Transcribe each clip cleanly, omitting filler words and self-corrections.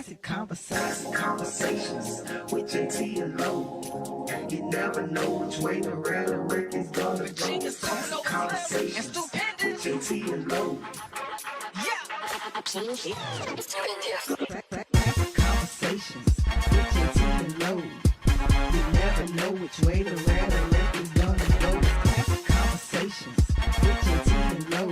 Classic conversations with JT and Lo. You never know which way the rhetoric is gonna go. Classic conversations with JT and Lo. Classic conversations with JT and Lo. You never know which way the rhetoric is gonna go. Classic conversations with JT and Lo.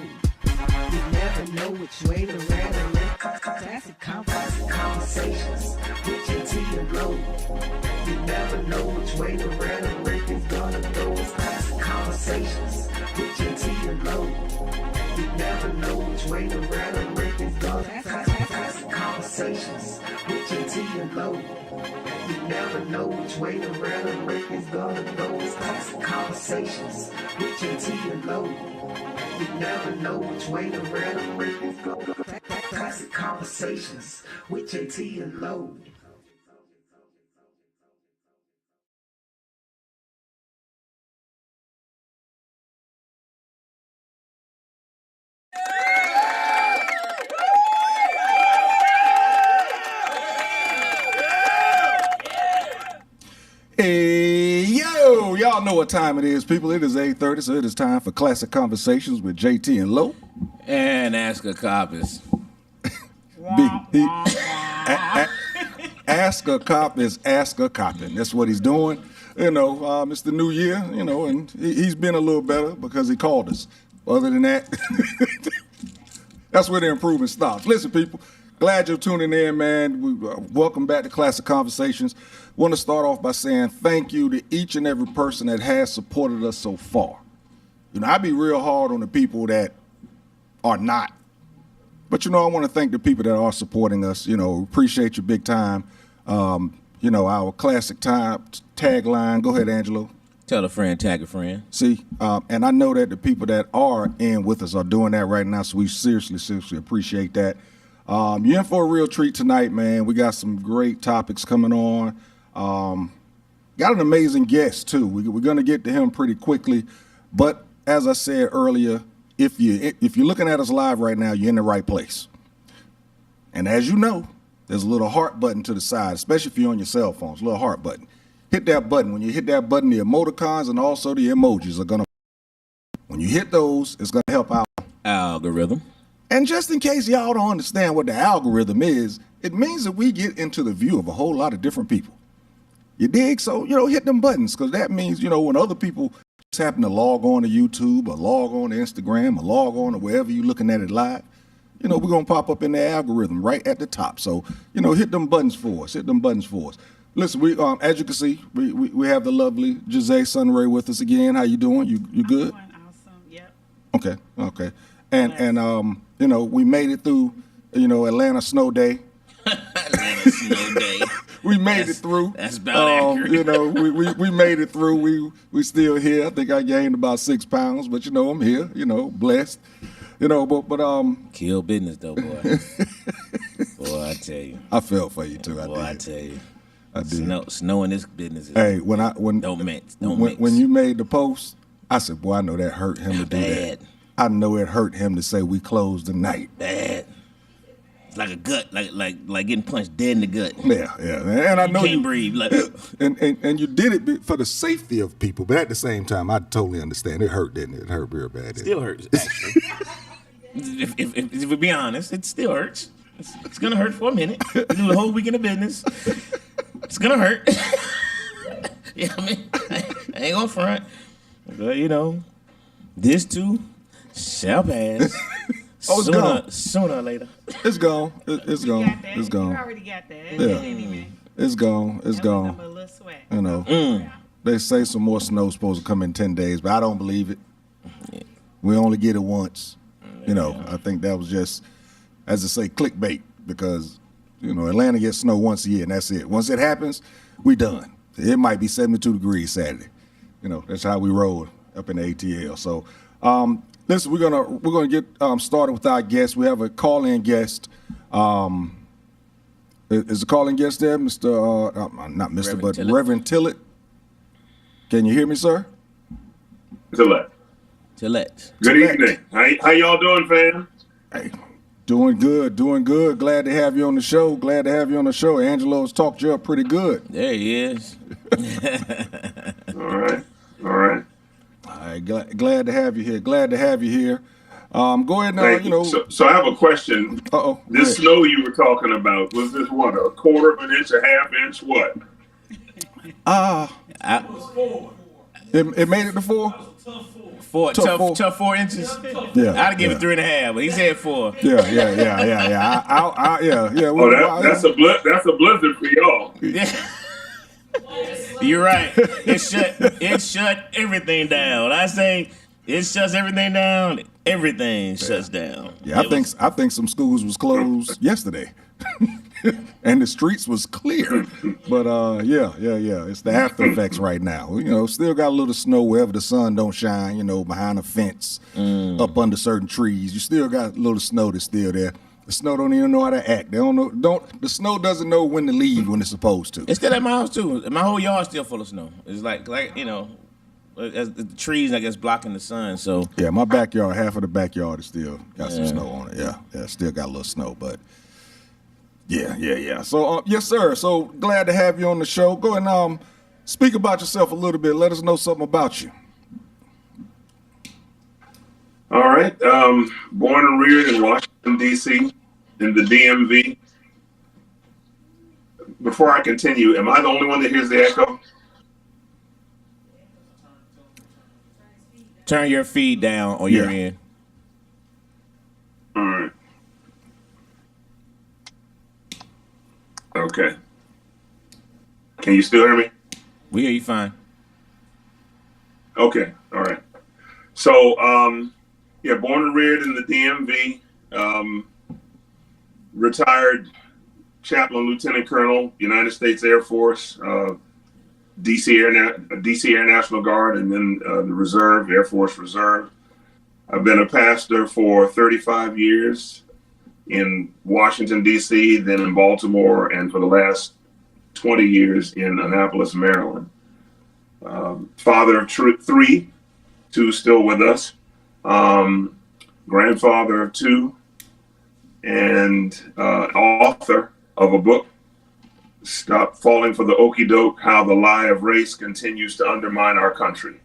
You never know which way the rhetoric. Classic conversations with JT and Lo. You never know which way the rhetoric is gonna go. It's classic conversations with JT and Lo. You never know which way the rhetoric is gonna. Classic conversations with JT and Lo. You never know which way the rhetoric is gonna go. It's classic conversations with JT and Lo. You never know which way the rhetoric is gonna go. Classic conversations with JT and Lo. Hey, yo, y'all know what time it is, people. It is 8:30, so it is time for Classic Conversations with JT and Lo. And ask a coppice. Ask a cop is ask a copping. That's what he's doing. You know, it's the new year, you know, and he's been a little better because he called us. Other than that, that's where the improvement stops. Listen, people, glad you're tuning in, man. Welcome back to Classic Conversations. Want to start off by saying thank you to each and every person that has supported us so far. You know, I be real hard on the people that are not. But, you know, I want to thank the people that are supporting us. You know, appreciate you big time. You know, our classic time tagline. Go ahead, Angelo. Tell a friend, tag a friend. See, and I know that the people that are in with us are doing that right now, so we seriously appreciate that. You're in for a real treat tonight, man. We got some great topics coming on. Got an amazing guest, too. We're going to get to him pretty quickly. But as I said earlier, if you're looking at us live right now, you're in the right place. And as you know, there's a little heart button to the side, especially if you're on your cell phones, a little heart button. Hit that button. When you hit that button, the emoticons and also the emojis are going to, when you hit those, it's going to help out. Algorithm. And just in case y'all don't understand what the algorithm is, it means that we get into the view of a whole lot of different people. You dig? So, you know, hit them buttons, because that means, you know, when other people just happen to log on to YouTube or log on to Instagram or log on to wherever you're looking at it live, you know, we're going to pop up in the algorithm right at the top. So, you know, hit them buttons for us. Hit them buttons for us. Listen, we as you can see, we have the lovely Jose Sunray with us again. How you doing? You good? I'm doing awesome. Yep. Okay. And you know, we made it through, you know, Atlanta snow day. Atlanta snow day. We made it through. That's about accurate. You know, we made it through. We still here. I think I gained about 6 pounds, but you know, I'm here. You know, blessed. You know, but Kill business though, boy. Boy, I tell you. I felt for you too. I tell you. I did. Snow in this business. Hey, when don't mix. When you made the post, I said, boy, I know that hurt him to do Bad. that. I know it hurt him to say we closed tonight. Bad. It's like a gut, like getting punched dead in the gut. Yeah, and I know you can't breathe. Like, and you did it for the safety of people, but at the same time, I totally understand. It hurt, didn't it? It hurt real bad. Still hurts. Actually. if we be honest, it still hurts. It's gonna hurt for a minute. We do the whole weekend of business. It's gonna hurt. Yeah, I mean, I ain't gonna front. But you know, this too shall pass. Oh, it's gone. Sooner or later. It's gone. It's gone. It's gone. You already got that. Yeah. Anyway. It's gone. It's gone. A little sweat. You know, they say some more snow's supposed to come in 10 days, but I don't believe it. Yeah. We only get it once. You know, I think that was just, as I say, clickbait, because, you know, Atlanta gets snow once a year, and that's it. Once it happens, we done. It might be 72 degrees Saturday. You know, that's how we roll up in the ATL. So, listen, we're gonna get started with our guest. We have a call-in guest. Is the call-in guest there, Mr. Not Mr. Reverend but Tillett. Reverend Tillett? Can you hear me, sir? Tillett. Gillette. Good evening. How y'all doing, fam? Hey, Doing good, doing good. Glad to have you on the show. Glad to have you on the show. Angelo's talked you up pretty good. There he is. All right. All right. All right, glad to have you here. Glad to have you here. Go ahead now. Thank you. So I have a question. Uh-oh. This snow you were talking about, was this what, a quarter of an inch, a half inch, what? It made it to 4? Tough 4 inches. Yeah. I'd give it 3.5, but he said 4. Yeah. Oh, that's a blizzard for y'all. Yeah. You're right. It shut everything down. I say it shuts everything down. Everything shuts down. Yeah, I think some schools was closed yesterday. And the streets was clear. But yeah. It's the after effects right now. Still got a little snow wherever the sun don't shine, behind a fence, up under certain trees. You still got a little snow that's still there. The snow don't even know how to act. They don't know. The snow doesn't know when to leave when it's supposed to. It's still at my house too. My whole yard's still full of snow. It's like as the trees, I guess, blocking the sun. So yeah, my backyard, half of the backyard is still got some snow on it. Yeah, still got a little snow, but yeah. So yes, sir. So glad to have you on the show. Go and speak about yourself a little bit. Let us know something about you. All right. Born and reared in Washington, D.C., in the DMV. Before I continue, am I the only one that hears the echo? Turn your feed down on your end. All right. Okay. Can you still hear me? We hear you fine. Okay. All right. So, born and reared in the DMV, retired chaplain, lieutenant colonel, United States Air Force, DC Air National Guard, and then the Reserve, Air Force Reserve. I've been a pastor for 35 years in Washington, D.C., then in Baltimore, and for the last 20 years in Annapolis, Maryland. Father of 3, 2 still with us. Grandfather of 2, and author of a book, Stop Falling for the Okie Doke, How the Lie of Race Continues to Undermine Our Country.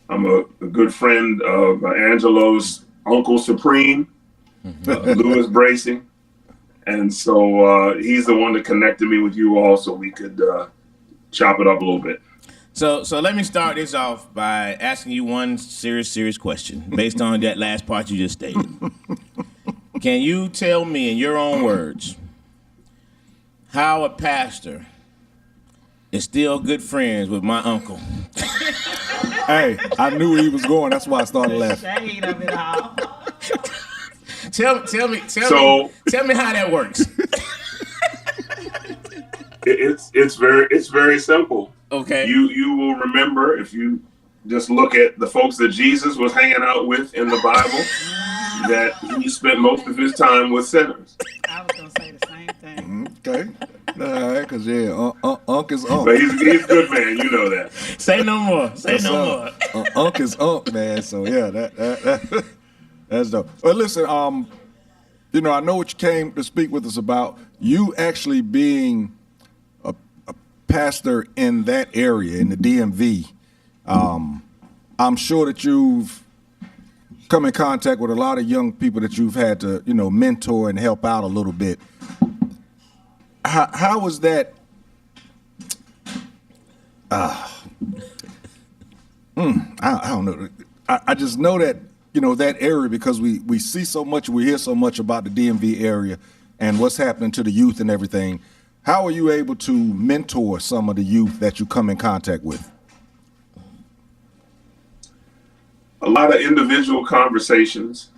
I'm a good friend of Angelo's Uncle Supreme, Louis Bracing. And so he's the one that connected me with you all so we could chop it up a little bit. So let me start this off by asking you one serious question based on that last part you just stated. Can you tell me in your own words how a pastor is still good friends with my uncle? Hey, I knew where he was going. That's why I started laughing. Shade of it all. Tell me how that works. It's very simple. Okay. You will remember if you just look at the folks that Jesus was hanging out with in the Bible, that he spent most of his time with sinners. I was gonna say the same thing. Okay. All right, because Unc is Unc. But he's a good man, you know that. Say no more. Unc is Unc, man. So yeah, that's dope. But listen, I know what you came to speak with us about. You actually being a pastor in that area, in the DMV. I'm sure that you've come in contact with a lot of young people that you've had to, mentor and help out a little bit. How was that? I don't know. I just know that, that area because we see so much, we hear so much about the DMV area and what's happening to the youth and everything. How are you able to mentor some of the youth that you come in contact with? A lot of individual conversations,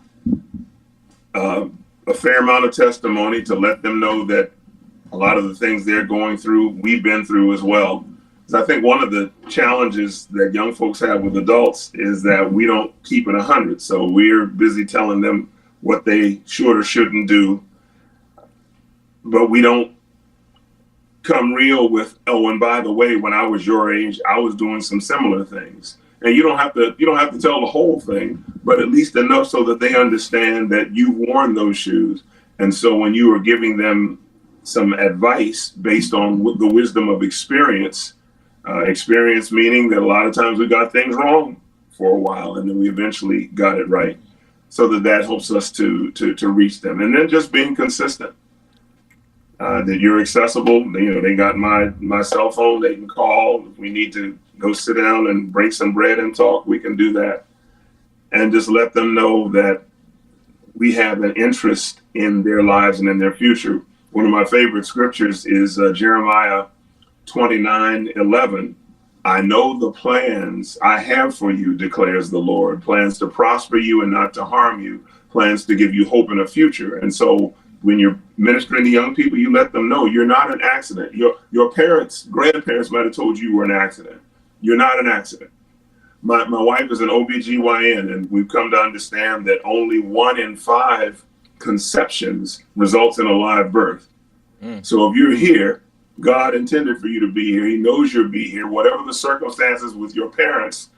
a fair amount of testimony to let them know that a lot of the things they're going through, we've been through as well. I think one of the challenges that young folks have with adults is that we don't keep it 100. So we're busy telling them what they should or shouldn't do, but we don't come real with, oh, and by the way, when I was your age, I was doing some similar things. And you don't have to tell the whole thing, but at least enough so that they understand that you've worn those shoes. And so when you are giving them some advice based on the wisdom of experience, experience meaning that a lot of times we got things wrong for a while and then we eventually got it right, so that helps us to reach them. And then just being consistent, that you're accessible. You know, they got my cell phone, they can call. If we need to go sit down and break some bread and talk, we can do that. And just let them know that we have an interest in their lives and in their future. One of my favorite scriptures is Jeremiah 29:11. I know the plans I have for you, declares the Lord, plans to prosper you and not to harm you, plans to give you hope in a future. And so when you're ministering to young people, you let them know you're not an accident. Your parents, grandparents might have told you were an accident. You're not an accident. My wife is an OBGYN, and we've come to understand that only 1 in 5 conceptions results in a live birth. So if you're here, God intended for you to be here. He knows you'll be here. Whatever the circumstances with your parents,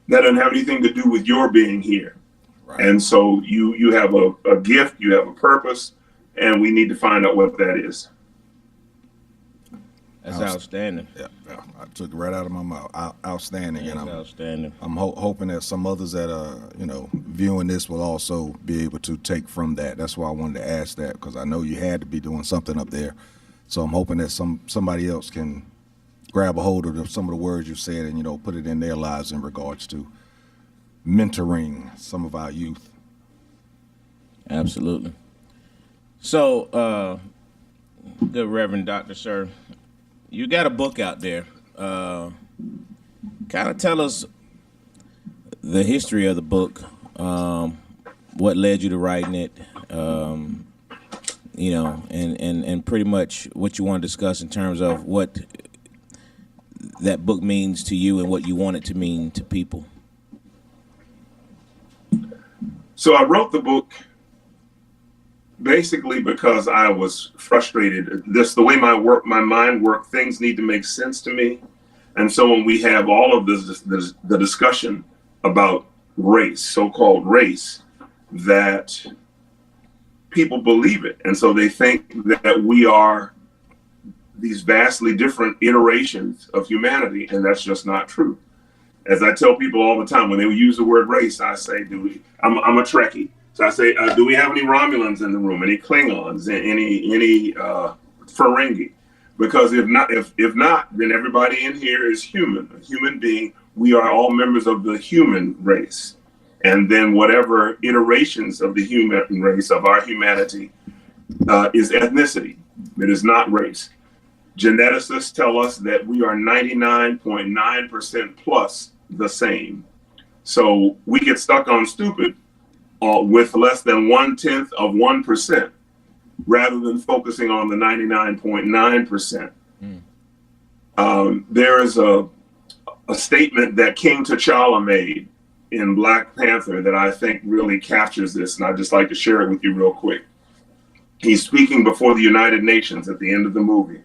that doesn't have anything to do with your being here. Right. And so you have a gift, you have a purpose, and we need to find out what that is. That's outstanding. Yeah, I took it right out of my mouth. Outstanding. That's and outstanding. I'm hoping that some others that are, viewing this will also be able to take from that. That's why I wanted to ask that, because I know you had to be doing something up there. So I'm hoping that somebody else can grab a hold of some of the words you said and, put it in their lives in regards to mentoring some of our youth. Absolutely. So, good Reverend Dr. Sir, you got a book out there. Kind of tell us the history of the book, what led you to writing it, and pretty much what you want to discuss in terms of what that book means to you and what you want it to mean to people. So I wrote the book basically because I was frustrated. The way my mind worked, things need to make sense to me. And so when we have all of the discussion about race, so-called race, that people believe it. And so they think that we are these vastly different iterations of humanity, and that's just not true. As I tell people all the time, when they use the word race, I say, I'm a Trekkie. So I say, do we have any Romulans in the room? Any Klingons? Any Ferengi? Because if not, then everybody in here is human, a human being. We are all members of the human race. And then whatever iterations of the human race, of our humanity, is ethnicity. It is not race. Geneticists tell us that we are 99.9% plus the same. So we get stuck on stupid with less than 0.1%, rather than focusing on the 99.9%. There is a statement that King T'Challa made in Black Panther that I think really captures this, and I'd just like to share it with you real quick. He's speaking before the United Nations at the end of the movie,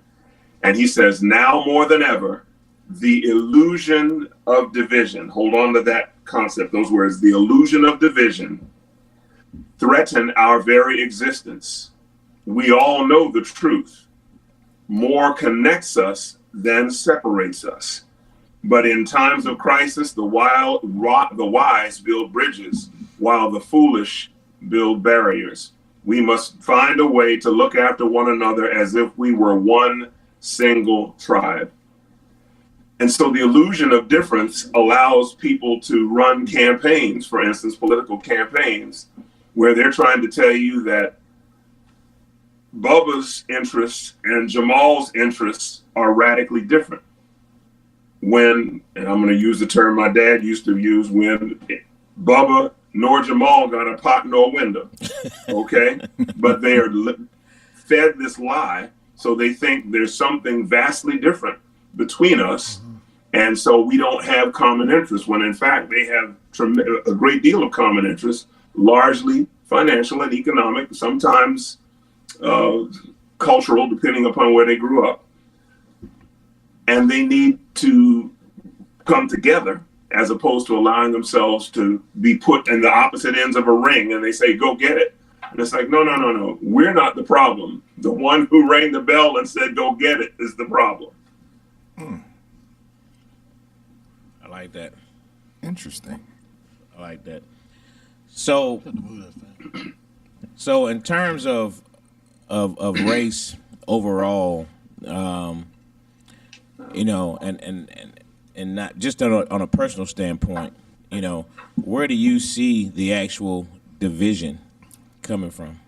and he says, now more than ever, the illusion of division, hold on to that concept, those words, the illusion of division, threaten our very existence. We all know the truth. More connects us than separates us. But in times of crisis, the wise build bridges, while the foolish build barriers. We must find a way to look after one another as if we were one single tribe. And so the illusion of difference allows people to run campaigns, for instance, political campaigns, where they're trying to tell you that Bubba's interests and Jamal's interests are radically different. When, and I'm going to use the term my dad used to use, when Bubba nor Jamal got a pot nor window, okay? But they are fed this lie, so they think there's something vastly different between us, and so we don't have common interests, when in fact they have a great deal of common interests, largely financial and economic, sometimes cultural, depending upon where they grew up. And they need to come together as opposed to allowing themselves to be put in the opposite ends of a ring and they say, go get it. And it's like, no, no, no, no. We're not the problem. The one who rang the bell and said, go get it is the problem. I like that. Interesting. I like that. So in terms of race overall, you know, and not just on a personal standpoint, you know, where do you see the actual division coming from?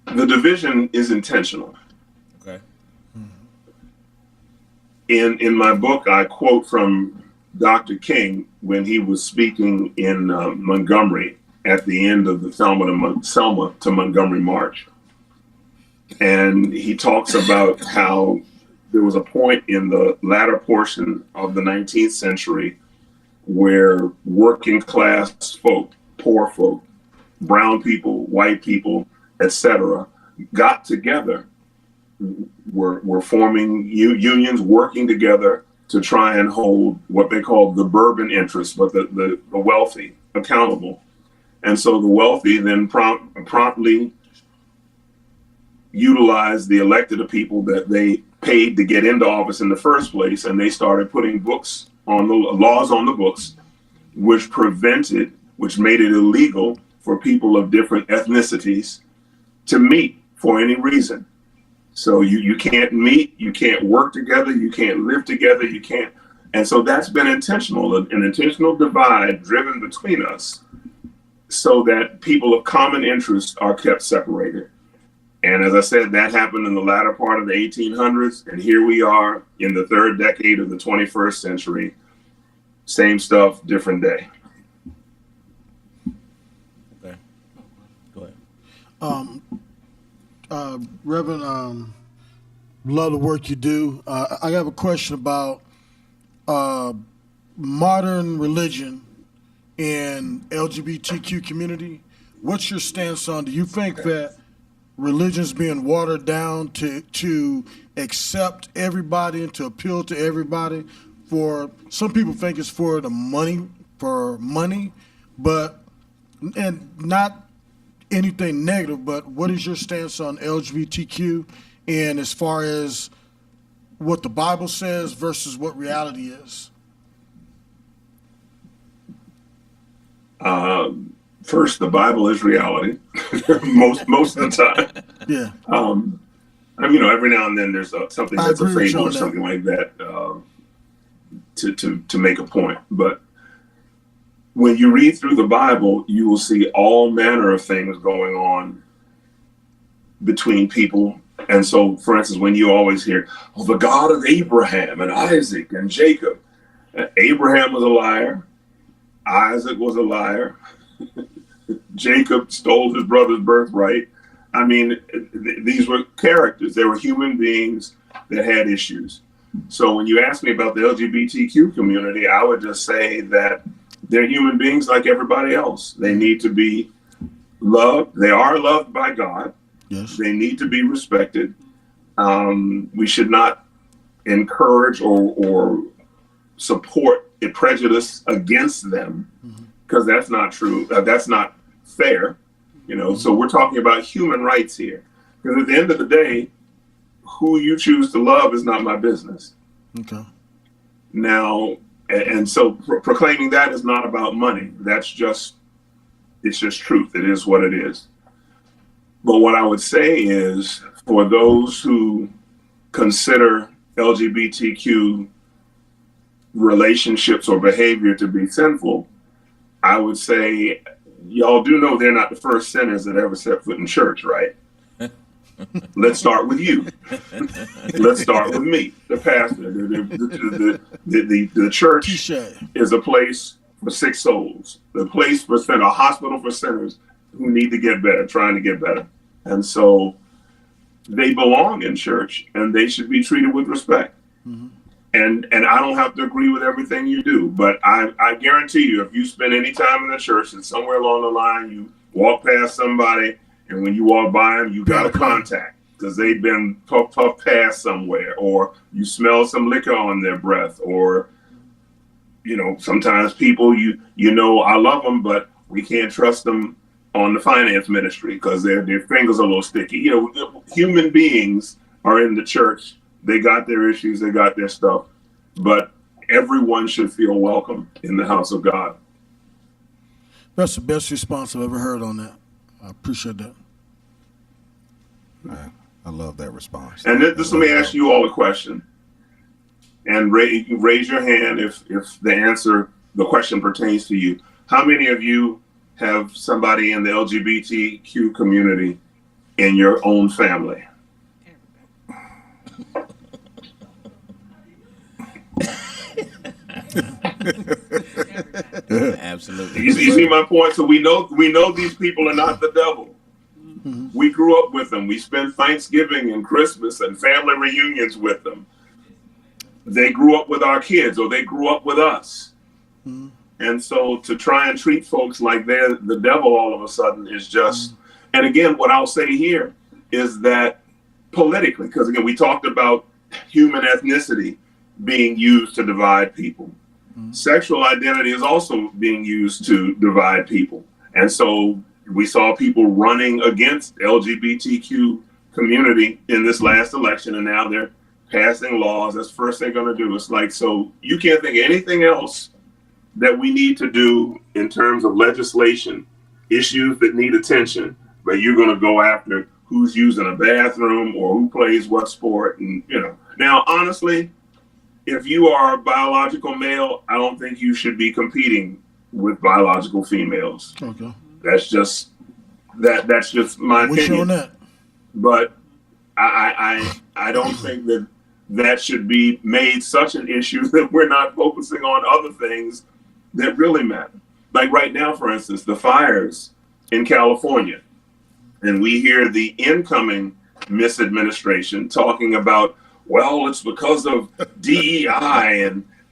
The division is intentional. Okay. In my book, I quote from Dr. King when he was speaking in Montgomery at the end of the Selma to Montgomery March. And he talks about how there was a point in the latter portion of the 19th century where working class folk, poor folk, brown people, white people, etc., got together, were forming unions, working together to try and hold what they called the Bourbon interests, but the wealthy accountable. And so the wealthy then promptly utilized the elected people that they paid to get into office in the first place, and they started putting books on the laws on the books, which made it illegal for people of different ethnicities to meet for any reason. So you can't meet, you can't work together, you can't live together, you can't. And so that's been intentional, an intentional divide driven between us so that people of common interest are kept separated. And as I said, that happened in the latter part of the 1800s. And here we are in the third decade of the 21st century. Same stuff, different day. Okay. Go ahead. Reverend, love the work you do. I have a question about modern religion and LGBTQ community. What's your stance on? Do you think that religion's being watered down to accept everybody and to appeal to everybody? For some people think it's for money, but and not anything negative, but what is your stance on LGBTQ and as far as what the Bible says versus what reality is? First, the Bible is reality most of the time. Yeah. Every now and then there's something that's a fable or something like that to make a point. But when you read through the Bible, you will see all manner of things going on between people. And so, for instance, when you always hear, oh, the God of Abraham and Isaac and Jacob, Abraham was a liar. Isaac was a liar. Jacob stole his brother's birthright. I mean, these were characters. They were human beings that had issues. So when you ask me about the LGBTQ community, I would just say that they're human beings like everybody else. They need to be loved. They are loved by God. Yes. They need to be respected. We should not encourage or support a prejudice against them, because that's not true. That's not fair. So we're talking about human rights here. Because at the end of the day, who you choose to love is not my business. Okay. Now, and so proclaiming that is not about money. It's just truth. It is what it is. But what I would say is, for those who consider LGBTQ relationships or behavior to be sinful, I would say, y'all do know they're not the first sinners that ever set foot in church, right? Let's start with you. Let's start with me, the pastor. The church Touché. is a place for sick souls, a hospital for sinners who need to get better, trying to get better. And so they belong in church and they should be treated with respect. Mm-hmm. And I don't have to agree with everything you do, but I guarantee you, if you spend any time in the church and somewhere along the line you walk past somebody, and when you walk by them, you got a contact because they've been puff past somewhere, or you smell some liquor on their breath, or sometimes people I love them, but we can't trust them on the finance ministry because their fingers are a little sticky. Human beings are in the church. They got their issues, they got their stuff, but everyone should feel welcome in the house of God. That's the best response I've ever heard on that. I appreciate that. I love that response. And let me ask you all a question. And raise your hand if the question pertains to you. How many of you have somebody in the LGBTQ community in your own family? Absolutely. You see my point? So we know these people are not the devil. Mm-hmm. We grew up with them. We spent Thanksgiving and Christmas and family reunions with them. They grew up with our kids, or they grew up with us. Mm-hmm. And so to try and treat folks like they're the devil all of a sudden is just, and again, what I'll say here is that politically, because again, we talked about human ethnicity being used to divide people. Mm-hmm. Sexual identity is also being used to divide people. And so we saw people running against LGBTQ community in this last election, and now they're passing laws. That's the first thing they're going to do. It's like, so you can't think of anything else that we need to do in terms of legislation, issues that need attention, but you're going to go after who's using a bathroom or who plays what sport. And, now, honestly, if you are a biological male, I don't think you should be competing with biological females. Okay. That's just my We showing opinion. that. But I don't think that should be made such an issue that we're not focusing on other things that really matter. Like right now, for instance, the fires in California, and we hear the incoming misadministration talking about, well, it's because of DEI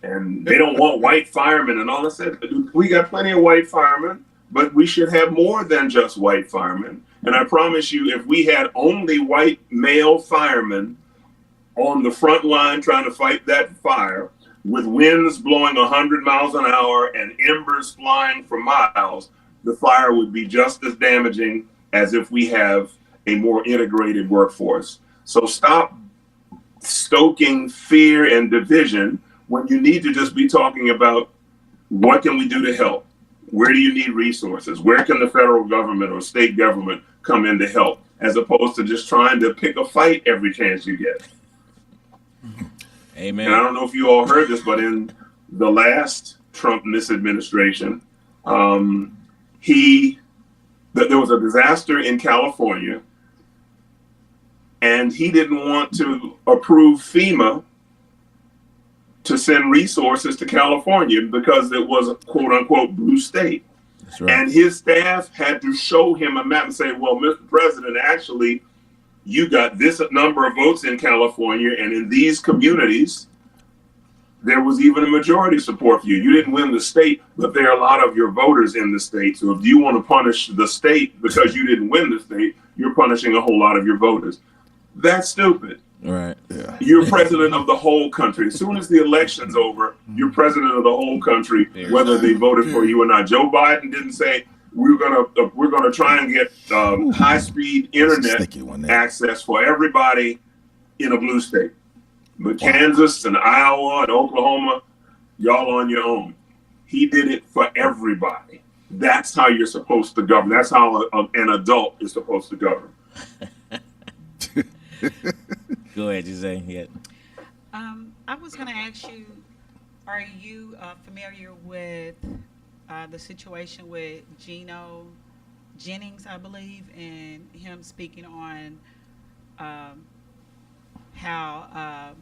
and they don't want white firemen and all that. We got plenty of white firemen, but we should have more than just white firemen. And I promise you, if we had only white male firemen on the front line trying to fight that fire, with winds blowing 100 miles an hour and embers flying for miles, the fire would be just as damaging as if we have a more integrated workforce. So stop stoking fear and division when you need to just be talking about what can we do to help? Where do you need resources? Where can the federal government or state government come in to help, as opposed to just trying to pick a fight every chance you get? Amen. And I don't know if you all heard this, but in the last Trump misadministration, there was a disaster in California, and he didn't want to approve FEMA to send resources to California because it was a quote unquote blue state. That's right. And his staff had to show him a map and say, well, Mr. President, actually, you got this number of votes in California, and in these communities, there was even a majority support for you. You didn't win the state, but there are a lot of your voters in the state. So if you want to punish the state because you didn't win the state, you're punishing a whole lot of your voters. That's stupid. Right. Yeah. You're president of the whole country. As soon as the election's over, you're president of the whole country, whether they voted for you or not. Joe Biden didn't say we're gonna try and get high-speed internet access for everybody in a blue state. But Kansas and Iowa and Oklahoma, y'all on your own. He did it for everybody. That's how you're supposed to govern. That's how an adult is supposed to govern. Go ahead, Jose. Yeah. I was going to ask you, are you familiar with the situation with Geno Jennings, I believe, and him speaking on how,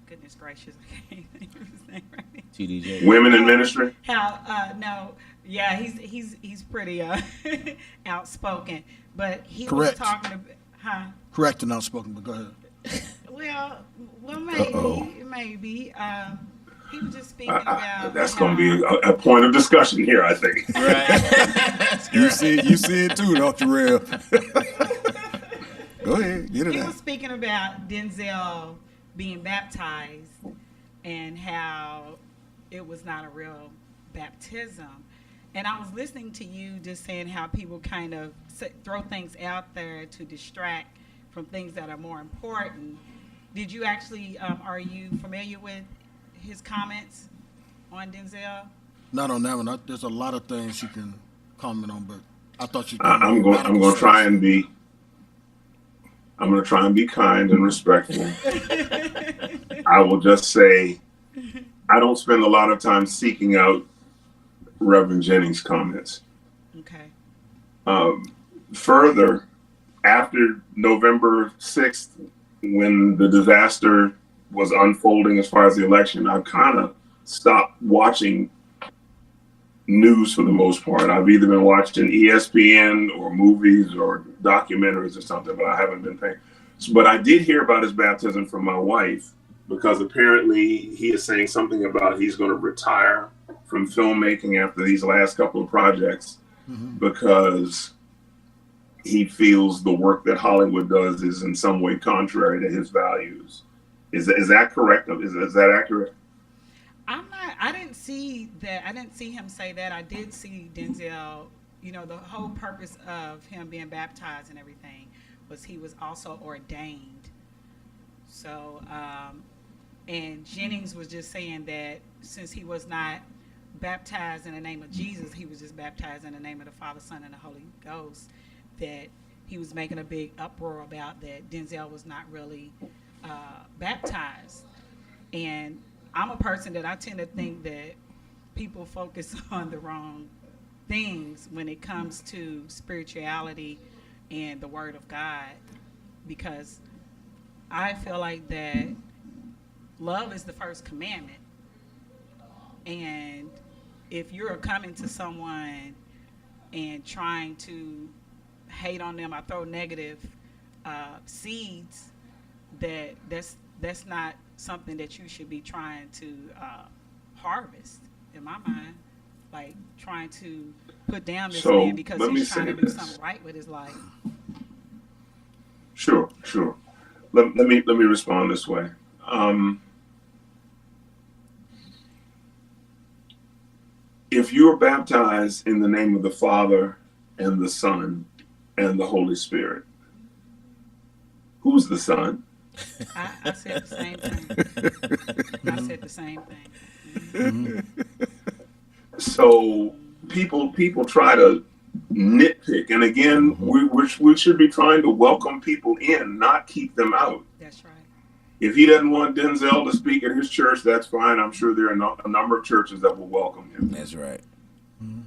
goodness gracious, I can't think of his name right now. TDJ. Women in ministry? He's pretty outspoken, but he Correct. was talking about, Correct and outspoken, but go ahead. Well, maybe. He was just speaking about. That's going to be a point of discussion here, I think. Right. You see it too, don't you, Rev? Go ahead, get it He out. was speaking about Denzel being baptized and how it was not a real baptism. And I was listening to you just saying how people kind of throw things out there to distract from things that are more important. Did you actually, are you familiar with his comments on Denzel? Not on that one. There's a lot of things you can comment on, but I thought you. I'm going to try and be. I'm going to try and be kind and respectful. I will just say, I don't spend a lot of time seeking out Reverend Jennings' comments. Okay. Further, after November 6th, when the disaster was unfolding as far as the election, I kind of stopped watching news for the most part. I've either been watching ESPN or movies or documentaries or something, but I haven't been paying. But I did hear about his baptism from my wife, because apparently he is saying something about he's going to retire from filmmaking after these last couple of projects, because he feels the work that Hollywood does is in some way contrary to his values. Is that correct? Is that accurate? I didn't see that. I didn't see him say that. I did see Denzel, the whole purpose of him being baptized and everything was he was also ordained. So, and Jennings was just saying that since he was not baptized in the name of Jesus, he was just baptized in the name of the Father, Son, and the Holy Ghost, that he was making a big uproar about that Denzel was not really baptized. And I'm a person that I tend to think that people focus on the wrong things when it comes to spirituality and the Word of God, because I feel like that love is the first commandment. And if you're coming to someone and trying to hate on them or throw negative seeds, that's not something that you should be trying to harvest, in my mind. Like trying to put down this man because he's trying to do something right with his life. Sure. Let me respond this way. If you are baptized in the name of the Father and the Son and the Holy Spirit, who's the Son? I said the same thing. I said the same thing. So people try to nitpick, and again, we should be trying to welcome people in, not keep them out. That's right. If he doesn't want Denzel to speak at his church, that's fine. I'm sure there are a number of churches that will welcome him. That's right.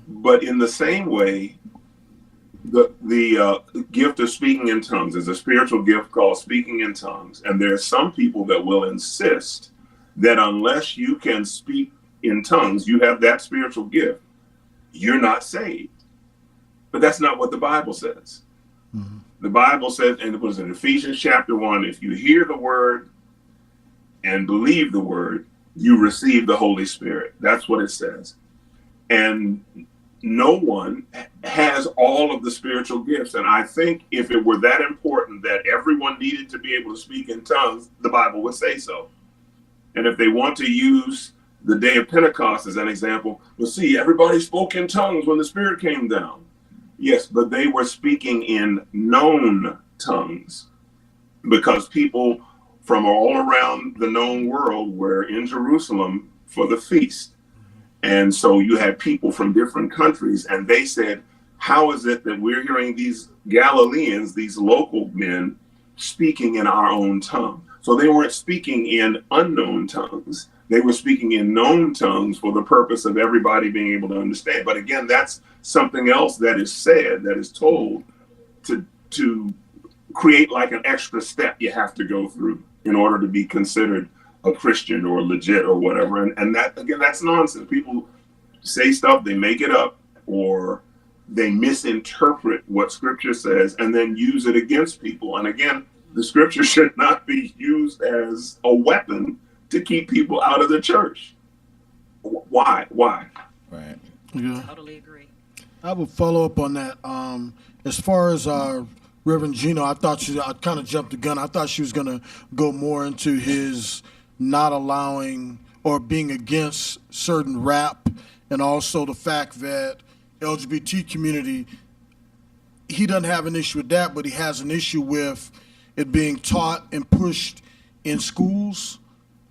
But in the same way, the gift of speaking in tongues is a spiritual gift called speaking in tongues. And there are some people that will insist that unless you can speak in tongues, you have that spiritual gift, you're not saved. But that's not what the Bible says. Mm-hmm. The Bible says, and it was in Ephesians chapter 1, if you hear the word and believe the word, you receive the Holy Spirit. That's what it says. And no one has all of the spiritual gifts. And I think if it were that important that everyone needed to be able to speak in tongues, the Bible would say so. And if they want to use the day of Pentecost as an example, well, see, everybody spoke in tongues when the Spirit came down. Yes, but they were speaking in known tongues because people from all around the known world were in Jerusalem for the feast. And so you had people from different countries, and they said, how is it that we're hearing these Galileans, these local men, speaking in our own tongue? So they weren't speaking in unknown tongues. They were speaking in known tongues for the purpose of everybody being able to understand. But again, that's something else that is said, that is told to create like an extra step you have to go through in order to be considered a Christian or legit or whatever. And that, again, that's nonsense. People say stuff, they make it up, or they misinterpret what Scripture says and then use it against people. And again, the Scripture should not be used as a weapon to keep people out of the church. Why? Yeah. Totally agree. I would follow up on that. As far as our Reverend Gino, I kind of jumped the gun. I thought she was going to go more into his not allowing or being against certain rap, and also the fact that LGBT community, he doesn't have an issue with that, but he has an issue with it being taught and pushed in schools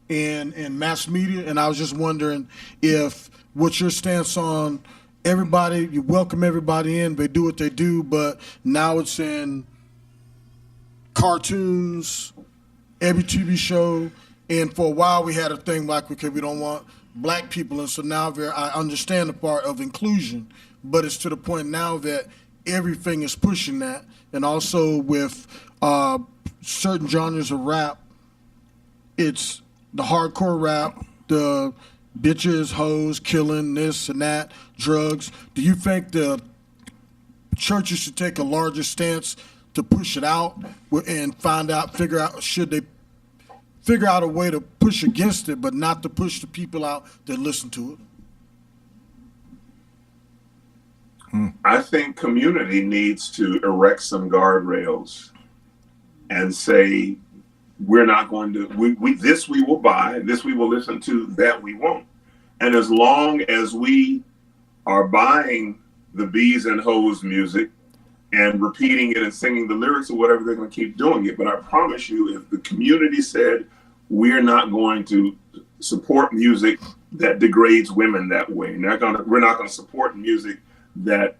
and mass media. And I was just wondering if what's your stance on everybody, you welcome everybody in, they do what they do, but now it's in cartoons, every TV show, and for a while we had a thing like, okay, we don't want black people, and so now I understand the part of inclusion, but it's to the point now that everything is pushing that, and also with certain genres of rap, it's the hardcore rap, the bitches, hoes, killing, this and that, drugs. Do you think the churches should take a larger stance to push it out and should they figure out a way to push against it, but not to push the people out that listen to it? I think community needs to erect some guardrails and say, we're not going to, this we will buy, this we will listen to, that we won't. And as long as we are buying the bees and hoes music and repeating it and singing the lyrics or whatever, they're going to keep doing it. But I promise you, if the community said, we're not going to support music that degrades women that way, we're not going to support music that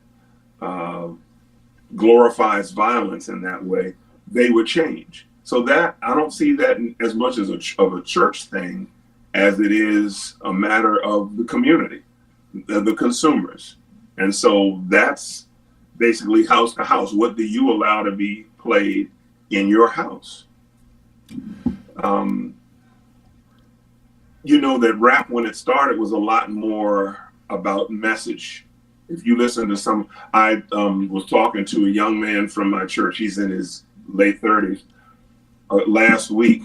glorifies violence in that way, they would change. So that, I don't see that as much as of a church thing as it is a matter of the community, the consumers. And so that's basically house to house. What do you allow to be played in your house? You know that rap, when it started, was a lot more about message. If you listen to I was talking to a young man from my church. He's in his late 30s last week,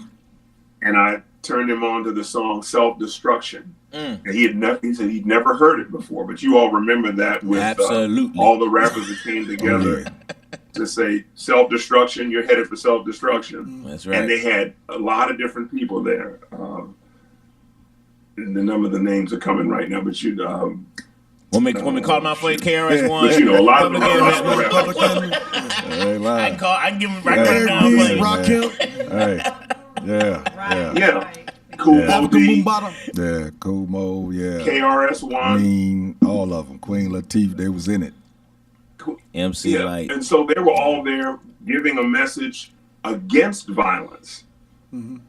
and I turned him on to the song "Self-Destruction." And he said he'd never heard it before, but you all remember that with all the rappers that came together to say self-destruction, you're headed for self-destruction. That's right. And they had a lot of different people there. And the number of the names are coming right now, but you when we call them out for KRS-One, but you know, a lot of them are Republican. I can give them Rakim. Hey, yeah, Right. Yeah. Right. Cool Mo Africa D, Mumbata. yeah, Kumo, yeah, KRS-One. Queen, all of them, Queen Latifah, they was in it. MC Yeah. Light. And so they were all there giving a message against violence.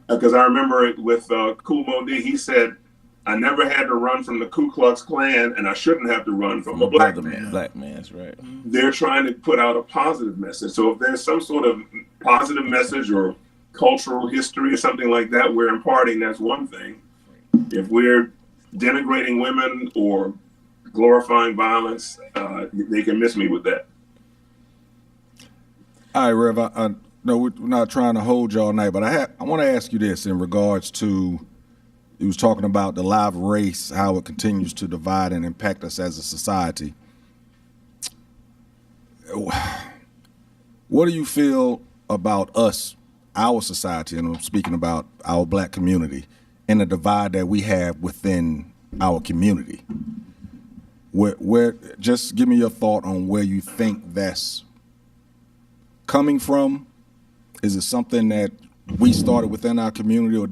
Because I remember it with Cool Mo D, he said, I never had to run from the Ku Klux Klan, and I shouldn't have to run from a black man. Black man, that's right. They're trying to put out a positive message. So if there's some sort of positive message or cultural history or something like that we're imparting, that's one thing. If we're denigrating women or glorifying violence, they can miss me with that. All right, Rev, I know we're not trying to hold you all night, but I want to ask you this in regards to, he was talking about the live race, how it continues to divide and impact us as a society. What do you feel about us, our society, and I'm speaking about our black community, and the divide that we have within our community? Where just give me your thought on where you think that's coming from. Is it something that we started within our community, or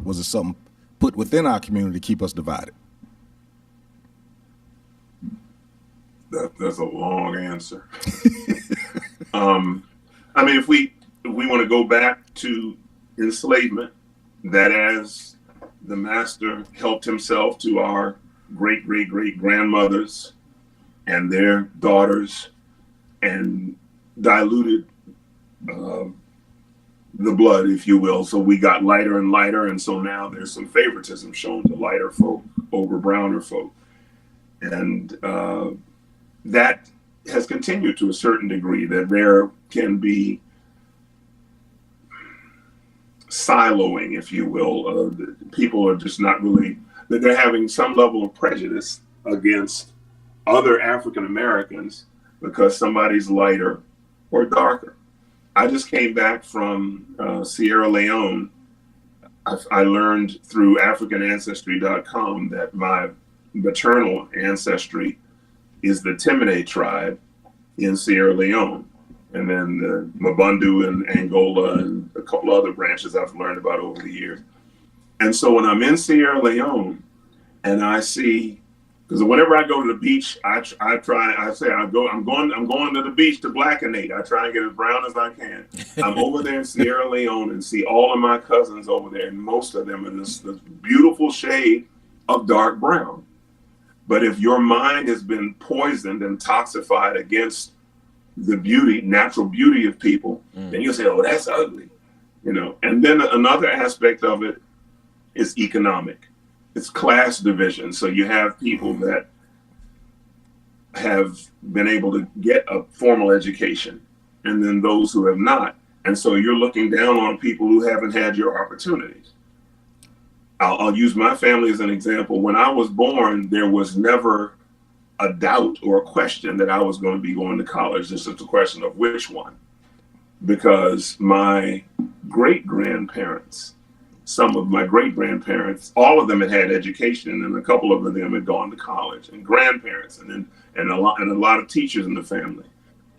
was it something put within our community to keep us divided? That's a long answer. I mean, if we want to go back to enslavement, that as the master helped himself to our great grandmothers and their daughters and diluted the blood, if you will. So we got lighter and lighter, and so now there's some favoritism shown to lighter folk over browner folk. And that has continued to a certain degree, that there can be siloing, if you will. People are just not really, that they're having some level of prejudice against other African Americans because somebody's lighter or darker. I just came back from Sierra Leone. I learned through AfricanAncestry.com that my maternal ancestry is the Timine tribe in Sierra Leone. And then the Mabundu and Angola and a couple other branches I've learned about over the years. And so when I'm in Sierra Leone and I see, because whenever I go to the beach, I'm going to the beach to blackenate. I try and get as brown as I can. I'm over there in Sierra Leone and see all of my cousins over there, and most of them are this beautiful shade of dark brown. But if your mind has been poisoned and toxified against the beauty, natural beauty of people, then you'll say, oh, that's ugly, you know. And then another aspect of it is economic. It's class division. So you have people that have been able to get a formal education and then those who have not. And so you're looking down on people who haven't had your opportunities. I'll use my family as an example. When I was born, there was never a doubt or a question that I was going to be going to college. It's just a question of which one. Because my great-grandparents, some of my great-grandparents, all of them had education, and a couple of them had gone to college, and grandparents, and a lot of teachers in the family.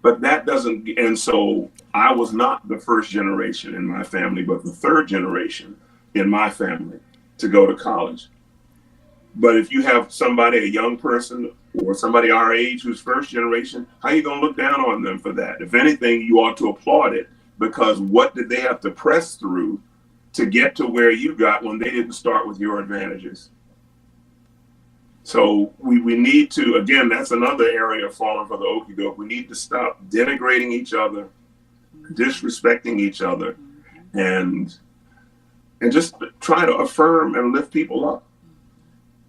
But that doesn't, and so I was not the first generation in my family, but the third generation in my family to go to college. But if you have somebody, a young person or somebody our age who's first generation, how are you going to look down on them for that? If anything, you ought to applaud it, because what did they have to press through to get to where you got when they didn't start with your advantages? So we need to, again, that's another area of falling for the okie doke. We need to stop denigrating each other, disrespecting each other, and just try to affirm and lift people up.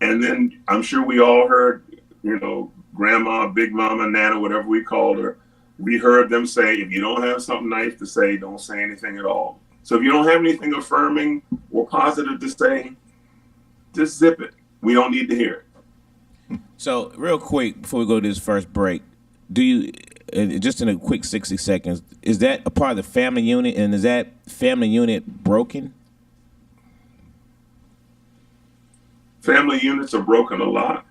And then I'm sure we all heard, you know, grandma, big mama, nana, whatever we called her. We heard them say, if you don't have something nice to say, don't say anything at all. So if you don't have anything affirming or positive to say, just zip it. We don't need to hear it. So real quick, before we go to this first break, do you, just in a quick 60 seconds, is that a part of the family unit, and is that family unit broken? Family units are broken a lot.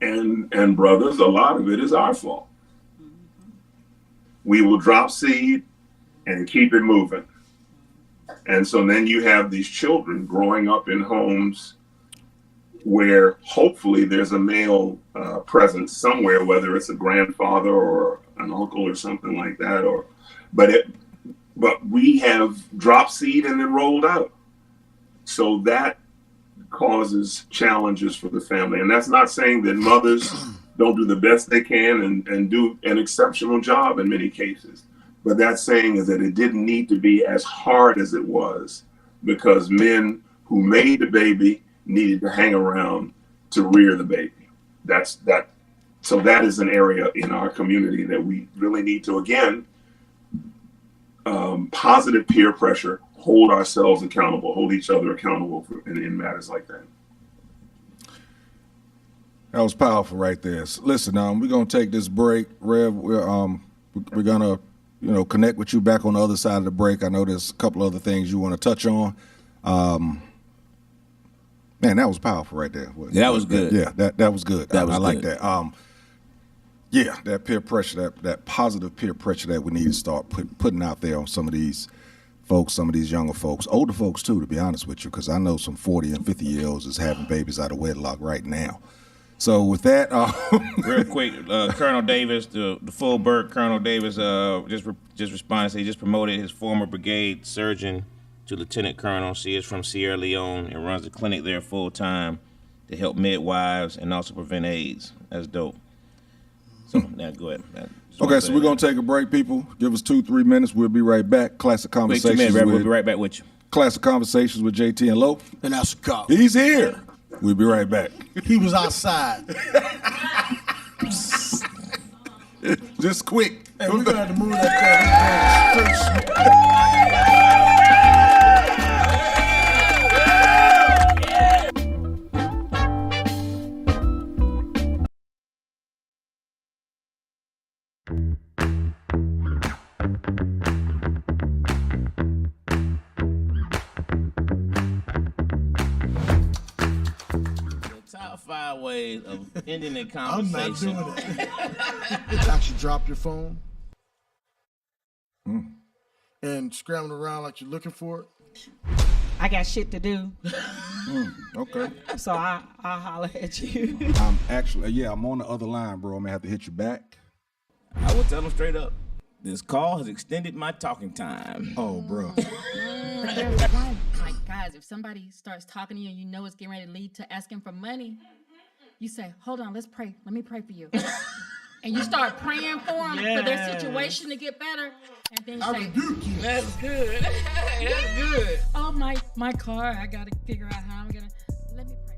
And brothers, a lot of it is our fault. We will drop seed and keep it moving. And so then you have these children growing up in homes where hopefully there's a male presence somewhere, whether it's a grandfather or an uncle or something like that. But we have dropped seed and then rolled out. So that causes challenges for the family. And that's not saying that mothers don't do the best they can and do an exceptional job in many cases. But that's saying is that it didn't need to be as hard as it was, because men who made the baby needed to hang around to rear the baby. So that is an area in our community that we really need to, again, positive peer pressure, hold ourselves accountable, hold each other accountable in matters like that. That was powerful right there. So listen, we're gonna take this break, Rev. We're gonna, connect with you back on the other side of the break. I know there's a couple other things you want to touch on. Man, that was powerful right there. That was good. Yeah, that was good. I like good. that. Yeah, that peer pressure, that positive peer pressure that we need to start putting out there on some of these folks, some of these younger folks, older folks too, to be honest with you, because I know some 40 and 50-year-olds is having babies out of wedlock right now. So with that, real quick, Colonel Davis, the full Burke Colonel Davis, just responded. Say he just promoted his former brigade surgeon to lieutenant colonel. She is from Sierra Leone and runs the clinic there full time to help midwives and also prevent AIDS. That's dope. So now go ahead. Okay, so we're gonna take a break, people. Give us 2-3 minutes. We'll be right back. Classic Konversations. 2 minutes, we'll be right back with you. Classic Konversations with JT and Lo. And that's a cop. He's here. We'll be right back. He was outside. Just quick. Hey, we're gonna have to move that. ways of ending a I'm not conversation. doing it. Actually drop your phone and scramble around like you're looking for it. I got shit to do, Okay. so I'll holler at you. I'm actually, I'm on the other line, bro. I'm gonna have to hit you back. I will tell them straight up. This call has extended my talking time. Oh, bro. But there's one, like, guys, if somebody starts talking to you and you know it's getting ready to lead to asking for money, you say, hold on, let's pray. Let me pray for you. And you start praying for them, for their situation to get better. And then you I say, rebuke you. That's good. That's good. oh, my car, I got to figure out how I'm going to, let me pray.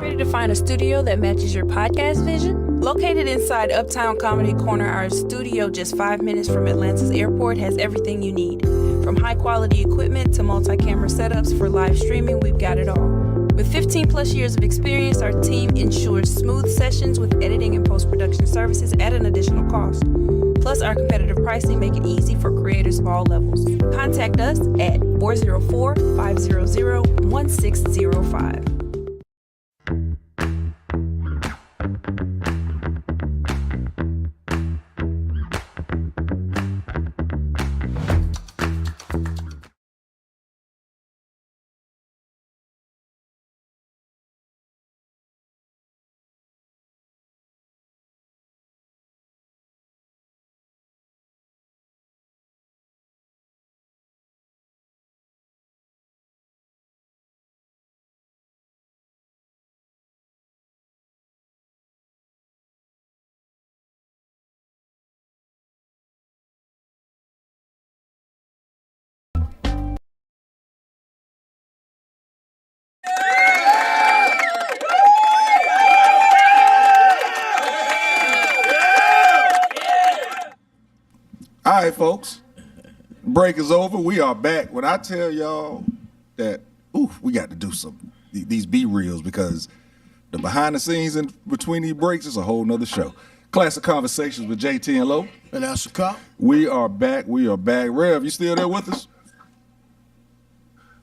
Ready to find a studio that matches your podcast vision? Located inside Uptown Comedy Corner, our studio just 5 minutes from Atlanta's airport has everything you need. From high-quality equipment to multi-camera setups for live streaming, we've got it all. With 15 plus years of experience, our team ensures smooth sessions with editing and post-production services at an additional cost. Plus, our competitive pricing make it easy for creators of all levels. Contact us at 404-500-1605. All right, folks. Break is over. We are back. When I tell y'all that, we got to do these B-reels because the behind the scenes in between these breaks is a whole nother show. Classic Conversations with JT and Lo. And that's the cop. We are back. Rev, you still there with us?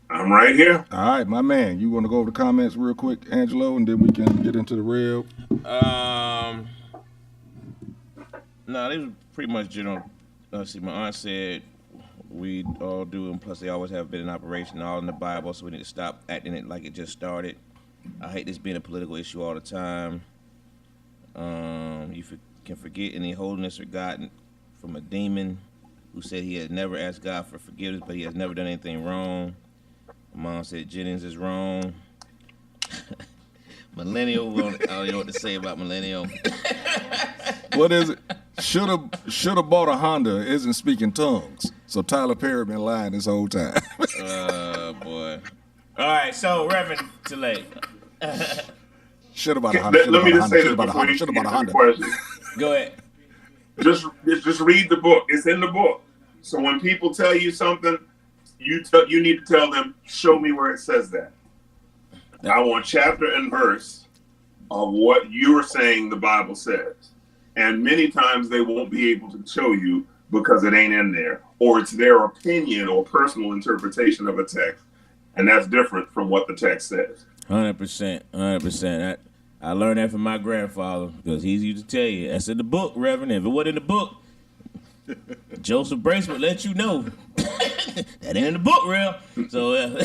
I'm right here. All right, my man. You want to go over the comments real quick, Angelo, and then we can get into the Rev? No, they was pretty much general. See, my aunt said we all do, and plus they always have been in operation, all in the Bible, so we need to stop acting it like it just started. I hate this being a political issue all the time. You can forget any holiness or God from a demon who said he had never asked God for forgiveness, but he has never done anything wrong. My mom said Jennings is wrong. Millennial, I don't know what to say about millennial. What is it? Should have bought a Honda. Isn't speaking tongues. So Tyler Perry been lying this whole time. Boy. All right, so Reverend Tillay. Should have bought a Honda. Let me just say this Should have bought a before you Honda. Should have bought a answer the Honda. question. Go ahead. Just read the book. It's in the book. So when people tell you something, you need to tell them, show me where it says that. I want chapter and verse of what you are saying the Bible says. And many times they won't be able to show you because it ain't in there, or it's their opinion or personal interpretation of a text. And that's different from what the text says. 100%. I learned that from my grandfather because he used to tell you, that's in the book, Reverend. If it wasn't in the book, Joseph Brace would let you know. That ain't in the book, real. So,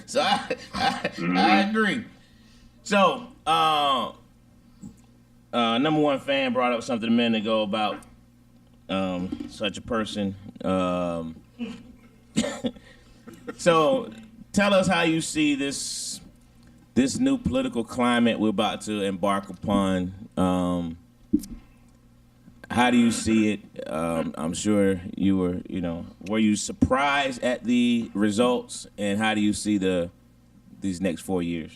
So I agree. So number one fan brought up something a minute ago about such a person. So tell us how you see this new political climate we're about to embark upon. How do you see it? I'm sure you were you surprised at the results, and how do you see these next 4 years?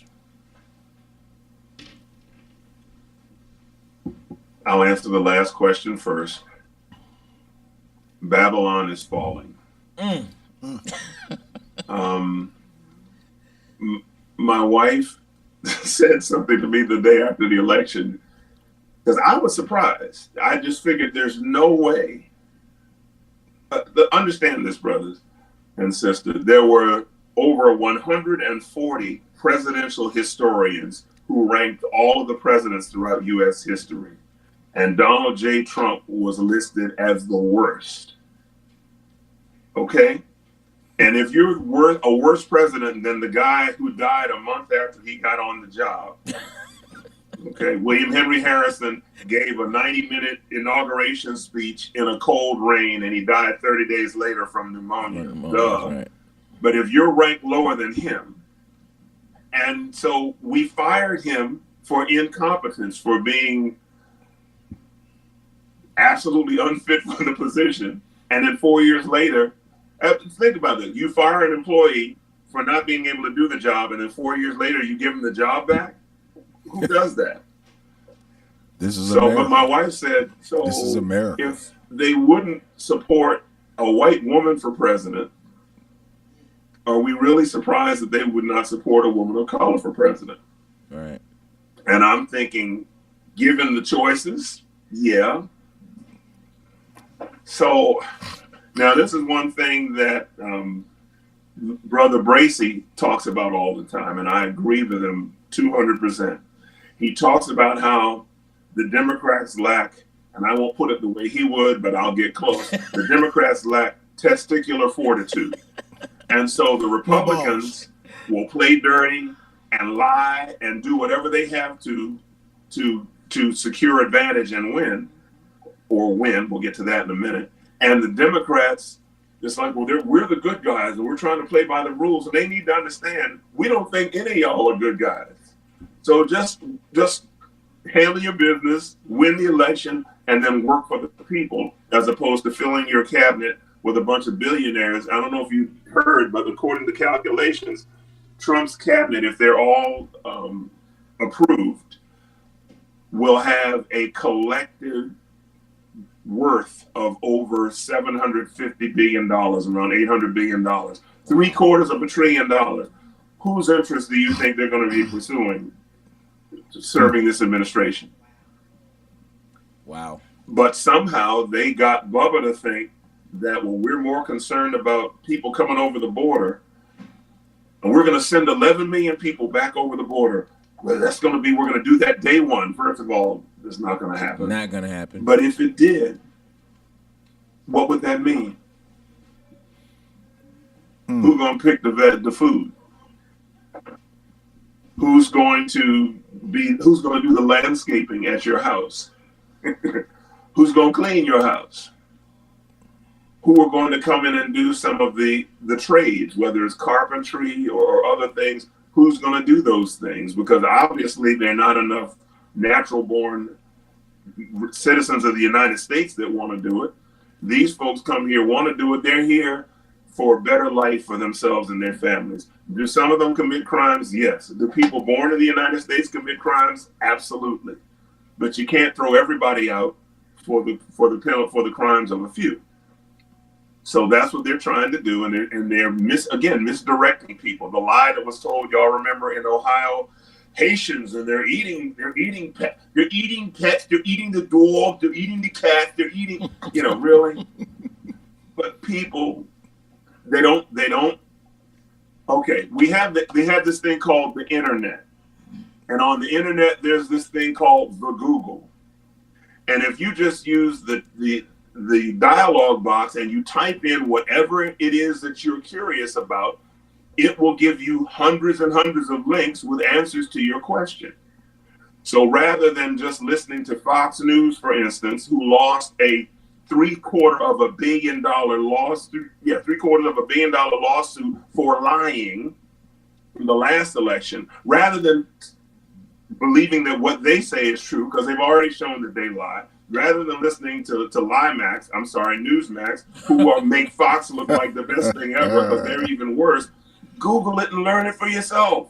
I'll answer the last question first. Babylon is falling. My wife said something to me the day after the election, because I was surprised. I just figured there's no way. Understand this, brothers and sisters. There were over 140 presidential historians who ranked all of the presidents throughout U.S. history. And Donald J. Trump was listed as the worst. Okay? And if you're a worse president than the guy who died a month after he got on the job, okay, William Henry Harrison gave a 90-minute inauguration speech in a cold rain, and he died 30 days later from pneumonia. Duh. Right. But if you're ranked lower than him, and so we fired him for incompetence, for being absolutely unfit for the position, and then 4 years later, think about it. You fire an employee for not being able to do the job, and then 4 years later, you give him the job back? Who does that? This is America. But my wife said, this is America. If they wouldn't support a white woman for president, are we really surprised that they would not support a woman of color for president? Right. And I'm thinking, given the choices, yeah. So now this is one thing that Brother Bracy talks about all the time, and I agree with him 200%. He talks about how the Democrats lack, and I won't put it the way he would, but I'll get close. The Democrats lack testicular fortitude. And so the Republicans will play dirty and lie and do whatever they have to secure advantage and win. We'll get to that in a minute. And the Democrats, it's like, well, we're the good guys and we're trying to play by the rules. And they need to understand, we don't think any of y'all are good guys. So just handle your business, win the election, and then work for the people, as opposed to filling your cabinet with a bunch of billionaires. I don't know if you heard, but according to calculations, Trump's cabinet, if they're all approved, will have a collective worth of over $750 billion, around $800 billion, $750 billion. Whose interest do you think they're going to be pursuing serving this administration? Wow. But somehow they got Bubba to think that, well, we're more concerned about people coming over the border, and we're going to send 11 million people back over the border. Well, we're going to do that day one. First of all, it's not going to happen. Not going to happen. But if it did, what would that mean? Who's going to pick the food? Who's going to do the landscaping at your house? Who's going to clean your house? Who are going to come in and do some of the trades, whether it's carpentry or other things? Who's going to do those things? Because obviously there are not enough natural-born citizens of the United States that want to do it. These folks come here, want to do it. They're here for a better life for themselves and their families. Do some of them commit crimes? Yes. Do people born in the United States commit crimes? Absolutely. But you can't throw everybody out for the crimes of a few. So that's what they're trying to do, and they're misdirecting people. The lie that was told, y'all remember in Ohio, Haitians, and they're eating pets, they're eating the dog, they're eating the cat, they're eating, really. But people, they don't. Okay, we have this thing called the internet, and on the internet there's this thing called the Google, and if you just use the dialogue box and you type in whatever it is that you're curious about, it will give you hundreds and hundreds of links with answers to your question. So rather than just listening to Fox News, for instance, who lost a $750 million lawsuit, $750 million lawsuit for lying in the last election, rather than believing that what they say is true, because they've already shown that they lie, rather than listening to Newsmax, who make Fox look like the best thing ever, because they're even worse, Google it and learn it for yourself.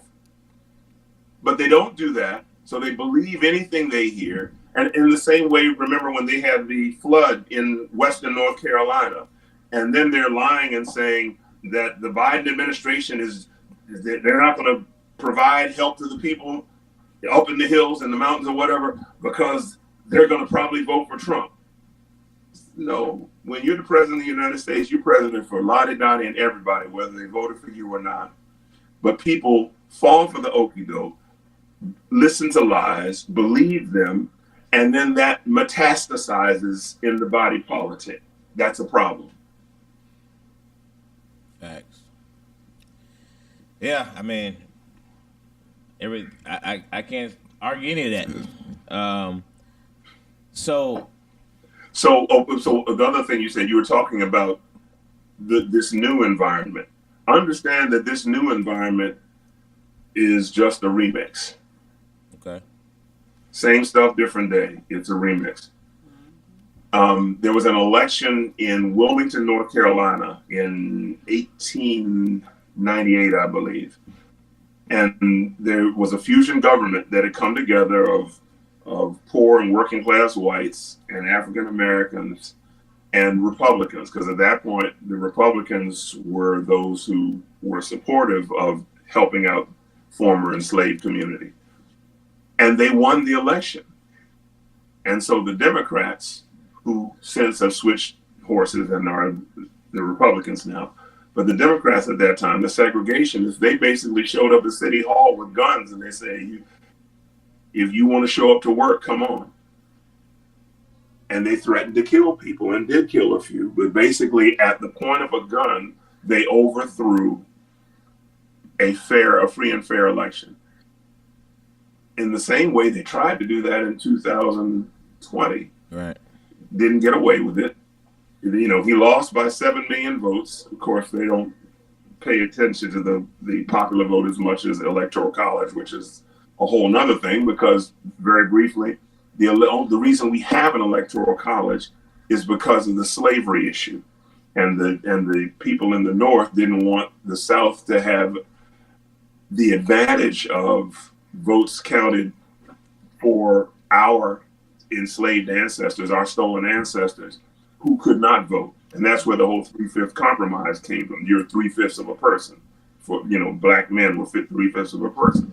But they don't do that, so they believe anything they hear. And in the same way, remember when they had the flood in Western North Carolina, and then they're lying and saying that the Biden administration they're not going to provide help to the people up in the hills and the mountains or whatever, because they're going to probably vote for Trump. No, when you're the president of the United States, you're president for Lottie and everybody, whether they voted for you or not. But people fall for the okie doke, listen to lies, believe them, and then that metastasizes in the body politic. That's a problem. Facts. Yeah, I mean, I can't argue any of that. So the other thing you said, you were talking about this new environment. Understand that this new environment is just a remix. Okay. Same stuff, different day. It's a remix. There was an election in Wilmington, North Carolina in 1898, I believe. And there was a fusion government that had come together of poor and working class whites and African Americans and Republicans, because at that point, the Republicans were those who were supportive of helping out former enslaved community. And they won the election. And so the Democrats, who since have switched horses and are the Republicans now, but the Democrats at that time, the segregationists, they basically showed up at City Hall with guns and they say, if you want to show up to work, come on. And they threatened to kill people and did kill a few. But basically, at the point of a gun, they overthrew a free and fair election. In the same way, they tried to do that in 2020. Right. Didn't get away with it. You know, he lost by 7 million votes. Of course, they don't pay attention to the popular vote as much as the Electoral College, which is a whole nother thing, because very briefly, the reason we have an Electoral College is because of the slavery issue. And the people in the North didn't want the South to have the advantage of votes counted for our enslaved ancestors, our stolen ancestors, who could not vote. And that's where the whole 3/5 compromise came from. You're 3/5 of a person. For, black men were 3/5 of a person.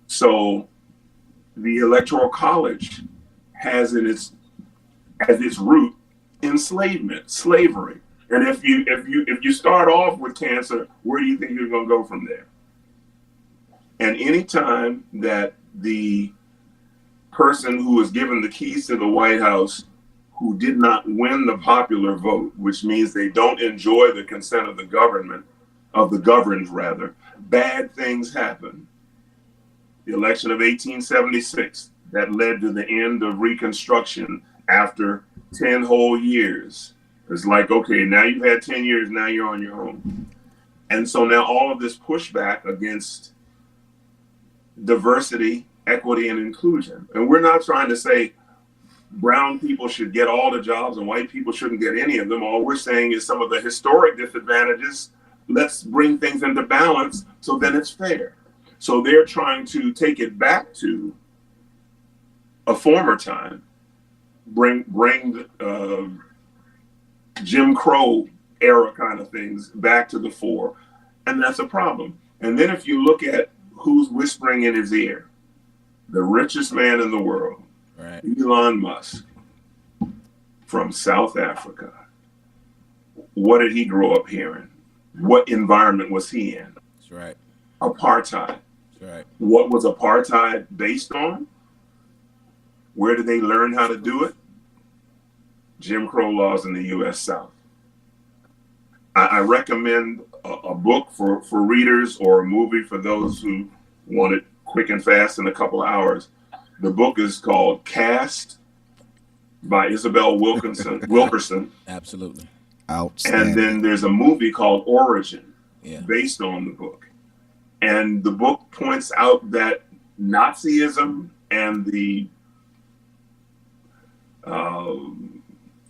So the Electoral College has as its root enslavement, slavery. And if you start off with cancer, where do you think you're going to go from there? And anytime that the person who was given the keys to the White House, who did not win the popular vote, which means they don't enjoy the consent of the governed rather, bad things happen. The election of 1876, that led to the end of Reconstruction after 10 whole years. It's like, okay, now you've had 10 years, now you're on your own. And so now all of this pushback against diversity, equity, and inclusion. And we're not trying to say brown people should get all the jobs and white people shouldn't get any of them. All we're saying is some of the historic disadvantages, let's bring things into balance so then it's fair. So they're trying to take it back to a former time, bring Jim Crow era kind of things back to the fore. And that's a problem. And then if you look at who's whispering in his ear, the richest man in the world, right, Elon Musk from South Africa. What did he grow up hearing? What environment was he in? That's right. Apartheid. That's right. What was apartheid based on? Where did they learn how to do it? Jim Crow laws in the U.S. South. I recommend a book for readers or a movie for those who want it quick and fast in a couple of hours. The book is called Cast by Isabel Wilkerson. Absolutely. Outstanding. And then there's a movie called Origin, Yeah. based on the book. And the book points out that Nazism and the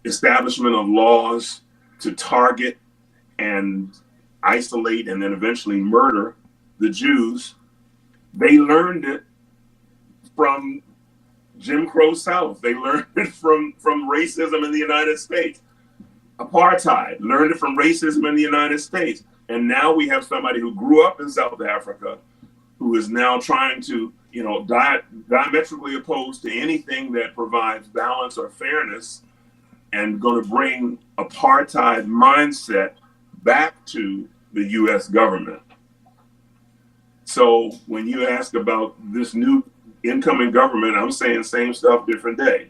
establishment of laws to target and isolate and then eventually murder the Jews, they learned it from Jim Crow South. They learned it from racism in the United States. Apartheid, learned it from racism in the United States. And now we have somebody who grew up in South Africa who is now trying to, diametrically opposed to anything that provides balance or fairness, and going to bring apartheid mindset back to the U.S. government. So when you ask about this new incoming government, I'm saying same stuff, different day.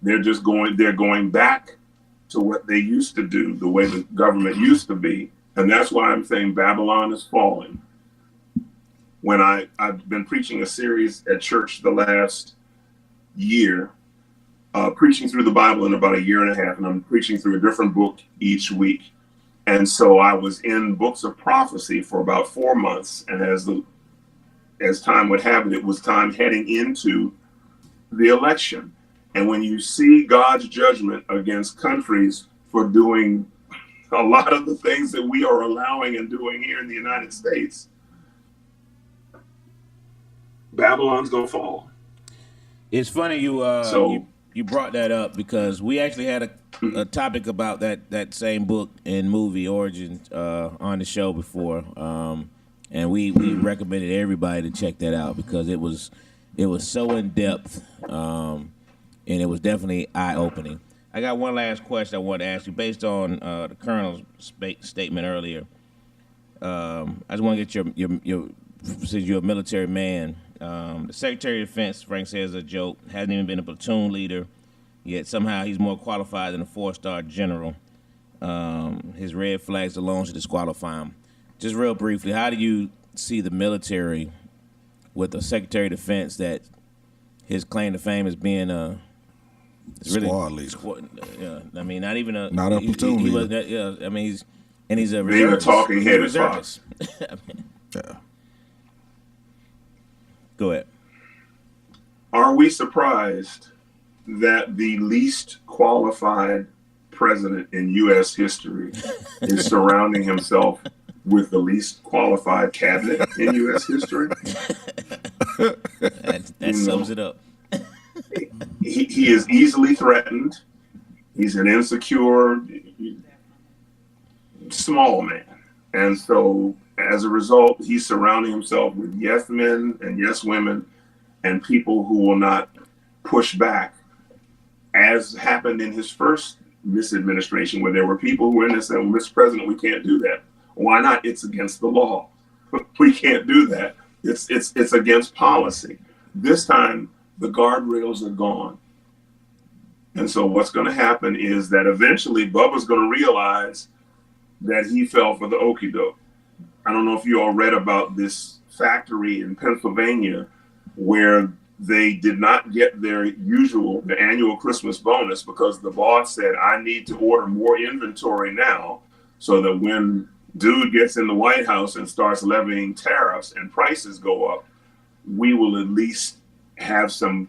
They're going back to what they used to do, the way the government used to be. And that's why I'm saying Babylon is falling. When I've been preaching a series at church the last year, preaching through the Bible in about a year and a half, and I'm preaching through a different book each week. And so I was in books of prophecy for about 4 months. And as time would have it, it was time heading into the election. And when you see God's judgment against countries for doing a lot of the things that we are allowing and doing here in the United States, Babylon's gonna fall. It's funny you brought that up, because we actually had a topic about that same book and movie Origin on the show before, and we recommended everybody to check that out because it was so in depth, and it was definitely eye opening. I got one last question I want to ask you based on the Colonel's statement earlier. I just want to get your since you're a military man. The Secretary of Defense, Frank says, is a joke. Hasn't even been a platoon leader, yet somehow he's more qualified than a 4-star general. His red flags alone should disqualify him. Just real briefly, how do you see the military with the Secretary of Defense that his claim to fame is being Squad leader. I mean, not even a platoon leader. I mean, he's a Being a reservist. talking head is Reservist. Yeah. Go ahead. Are we surprised that the least qualified president in U.S. history is surrounding himself with the least qualified cabinet in U.S. history? That sums it up. He is easily threatened. He's an insecure, small man. And so as a result, he's surrounding himself with yes men and yes women and people who will not push back, as happened in his first misadministration, where there were people who were in there saying, well, Mr. President, we can't do that. Why not? It's against the law. We can't do that. It's against policy. This time, the guardrails are gone. And so what's going to happen is that eventually Bubba's going to realize that he fell for the okie doke. I don't know if you all read about this factory in Pennsylvania where they did not get their annual Christmas bonus because the boss said, I need to order more inventory now so that when dude gets in the White House and starts levying tariffs and prices go up, we will at least have some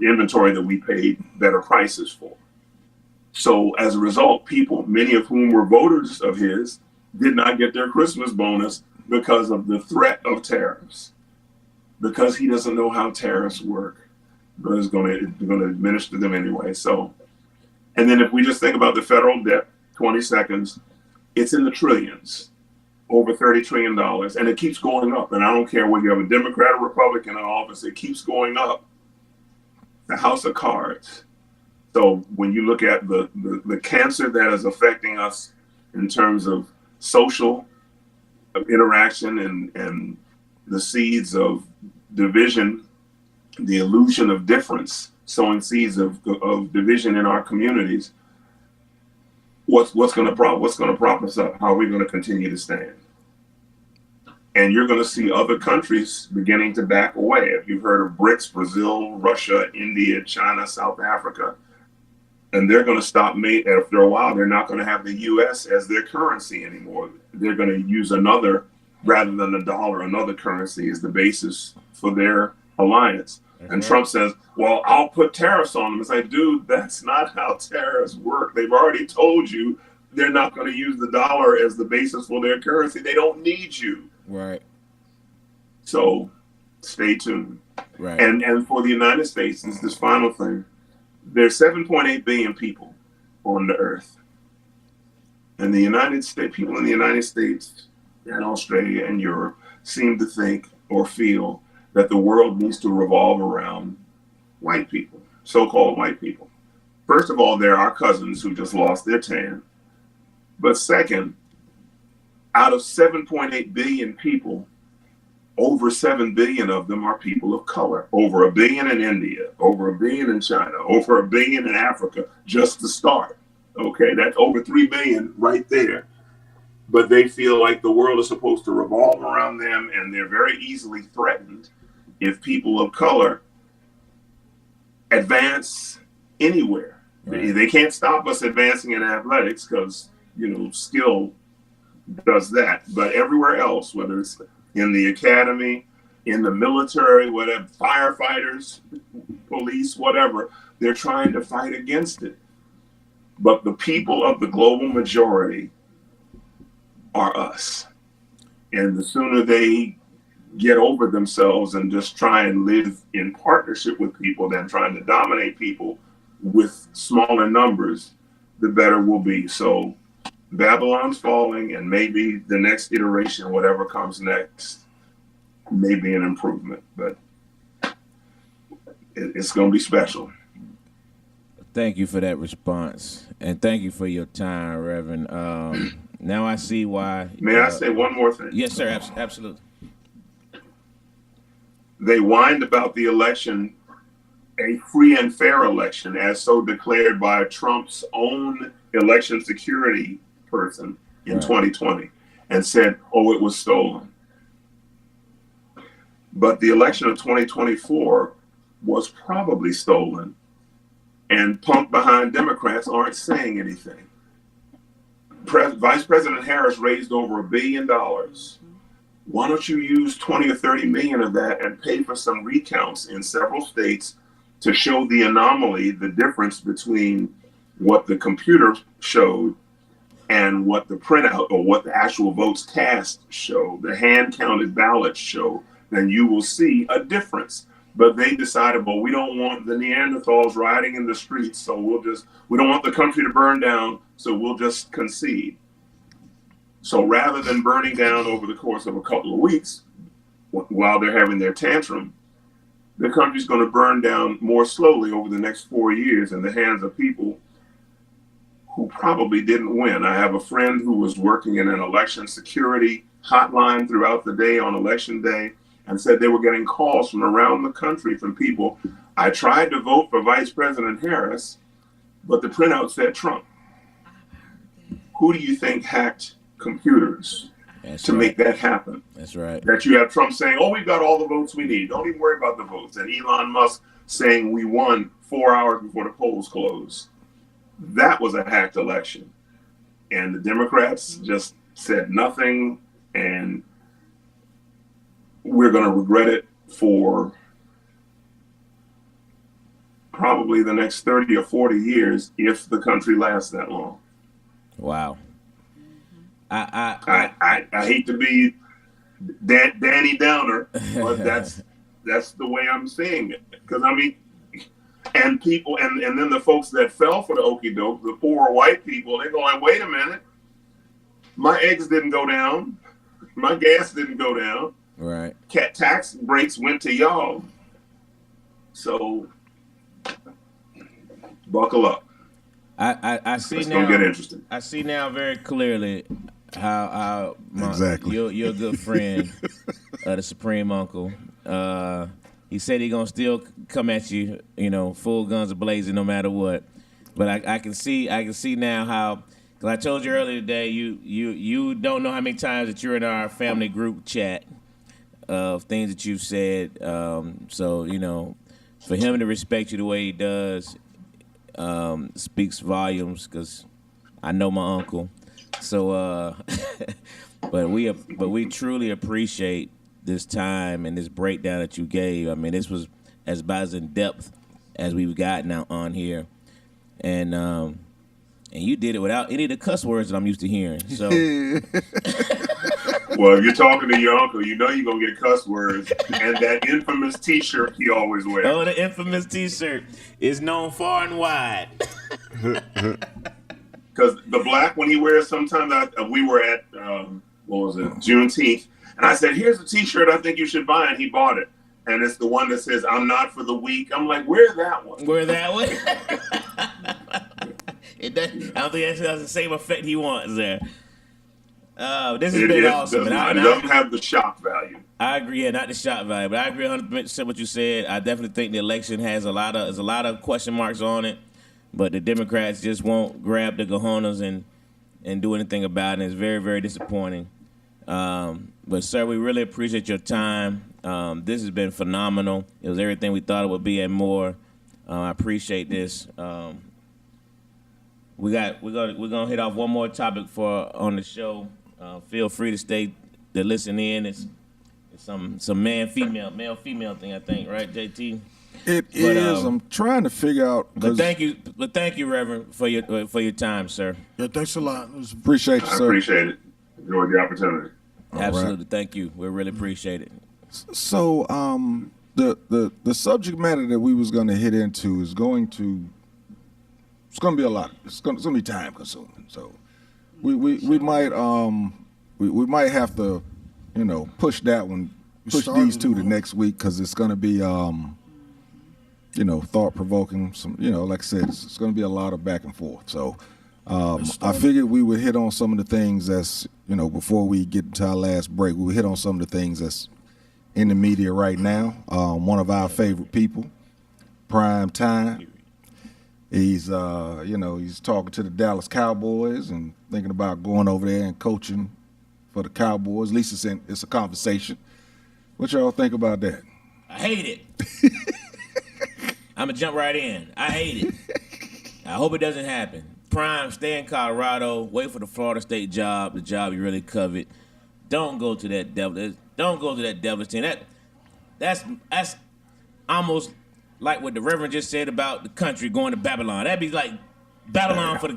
inventory that we paid better prices for. So as a result, people, many of whom were voters of his, did not get their Christmas bonus because of the threat of tariffs, because he doesn't know how tariffs work, but is going to administer them anyway. So, and then if we just think about the federal debt, 20 seconds, it's in the trillions, over $30 trillion, and it keeps going up. And I don't care whether you have a Democrat or Republican in office, it keeps going up. The house of cards. So when you look at the cancer that is affecting us in terms of social interaction and the seeds of division, the illusion of difference, sowing seeds of division in our communities, what's going to prop us up? How are we going to continue to stand? And you're going to see other countries beginning to back away. If you've heard of BRICS, Brazil, Russia, India, China, South Africa, and they're going to stop. After a while, they're not going to have the U.S. as their currency anymore. They're going to use another, rather than the dollar, another currency as the basis for their alliance. And Trump says, well, I'll put tariffs on them. It's like, dude, that's not how tariffs work. They've already told you they're not going to use the dollar as the basis for their currency. They don't need you. Right. So stay tuned. Right. And for the United States, this final thing, there's 7.8 billion people on the earth. And the United States, people in the United States and Australia and Europe seem to think or feel that the world needs to revolve around white people, so-called white people. First of all, they're our cousins who just lost their tan. But second, out of 7.8 billion people, over 7 billion of them are people of color. Over 1 billion in India, over 1 billion in China, over 1 billion in Africa, just to start. Okay, that's over 3 billion right there. But they feel like the world is supposed to revolve around them, and they're very easily threatened if people of color advance anywhere. Right. They can't stop us advancing in athletics because, skill does that. But everywhere else, whether it's in the academy, in the military, whatever, firefighters, police, whatever, they're trying to fight against it. But the people of the global majority are us. And the sooner they get over themselves and just try and live in partnership with people than trying to dominate people with smaller numbers, the better we'll be. So Babylon's falling, and maybe the next iteration, whatever comes next, may be an improvement, but it's going to be special. Thank you for that response, and thank you for your time, Reverend. Now I see why. May I say one more thing? Yes, sir. Absolutely. They whined about the election, a free and fair election, as so declared by Trump's own election security person in 2020, and said, oh, it was stolen. But the election of 2024 was probably stolen, and punk behind Democrats aren't saying anything. Vice President Harris raised over $1 billion. Why don't you use 20 or 30 million of that and pay for some recounts in several states to show the anomaly, the difference between what the computer showed and what the printout or what the actual votes cast show, the hand counted ballots show, then you will see a difference. But they decided, well, we don't want the Neanderthals rioting in the streets, so we don't want the country to burn down, so we'll just concede. So rather than burning down over the course of a couple of weeks while they're having their tantrum, the country's going to burn down more slowly over the next 4 years in the hands of people who probably didn't win. I have a friend who was working in an election security hotline throughout the day on election day, and said they were getting calls from around the country from people. I tried to vote for Vice President Harris, but the printout said Trump. Who do you think hacked computers make that happen? That's right. That you have Trump saying, oh, we've got all the votes we need. Don't even worry about the votes. And Elon Musk saying we won 4 hours before the polls closed. That was a hacked election. And the Democrats just said nothing, and we're going to regret it for probably the next 30 or 40 years if the country lasts that long. Wow. I hate to be Danny Downer, but that's the way I'm seeing it. Because and people, and then the folks that fell for the okie doke, the poor white people, they're going, wait a minute, my eggs didn't go down, my gas didn't go down. Right. Tax breaks went to y'all. So buckle up. I see it's now. Gonna get interesting. I see now very clearly how Exactly. You're a good friend of the Supreme Uncle. He said he's gonna still come at you, full guns blazing, no matter what. But I can see now how Because I told you earlier today, you don't know how many times that you're in our family group chat of things that you've said. So, you know, for him to respect you the way he does speaks volumes, because I know my uncle. So, but we truly appreciate this time and this breakdown that you gave. I mean, this was about as in depth as we've gotten out on here, and you did it without any of the cuss words that I'm used to hearing. So, Well, if you're talking to your uncle, you know you're gonna get cuss words and that infamous T-shirt he always wears. oh, the infamous T-shirt is known far and wide. Because the black one he wears, sometimes we were at what was it, Juneteenth, and I said, "Here's a T-shirt I think you should buy," and he bought it. And it's the one that says, "I'm not for the weak." I'm like, "Wear that one." Wear that one. I don't think that has the same effect he wants there. This has been awesome. It doesn't have the shock value. I agree, yeah, not the shock value, but I agree 100% what you said. I definitely think the election has a lot of question marks on it, but the Democrats just won't grab the cojones and do anything about it. It's very, very disappointing. But sir, we really appreciate your time. This has been phenomenal. It was everything we thought it would be and more. I appreciate this. We're gonna hit off one more topic on the show. Feel free to listen in. It's some male female thing, I think, right, JT? It is. I'm trying to figure out. But thank you, Reverend, for your time, sir. Yeah, thanks a lot. Appreciate you, I sir. appreciate it. Enjoyed the opportunity. Absolutely, right. Thank you. We really appreciate it. So, the subject matter that we was going to hit into is going to be a lot. It's going to be time consuming. So, we might have to, push that one, push these two to next week, because it's going to be thought provoking. Some, like I said, it's going to be a lot of back and forth. So, I figured we would hit on some of the things that's, before we get into our last break, we would hit on some of the things that's in the media right now. One of our favorite people, Prime Time. He's talking to the Dallas Cowboys and thinking about going over there and coaching for the Cowboys. At least it's a conversation. What y'all think about that? I hate it. I'm going to jump right in. I hate it. I hope it doesn't happen. Prime, stay in Colorado. Wait for the Florida State job, the job you really covet. Don't go to that Devils team. That's almost like what the Reverend just said about the country going to Babylon. That'd be like Babylon for the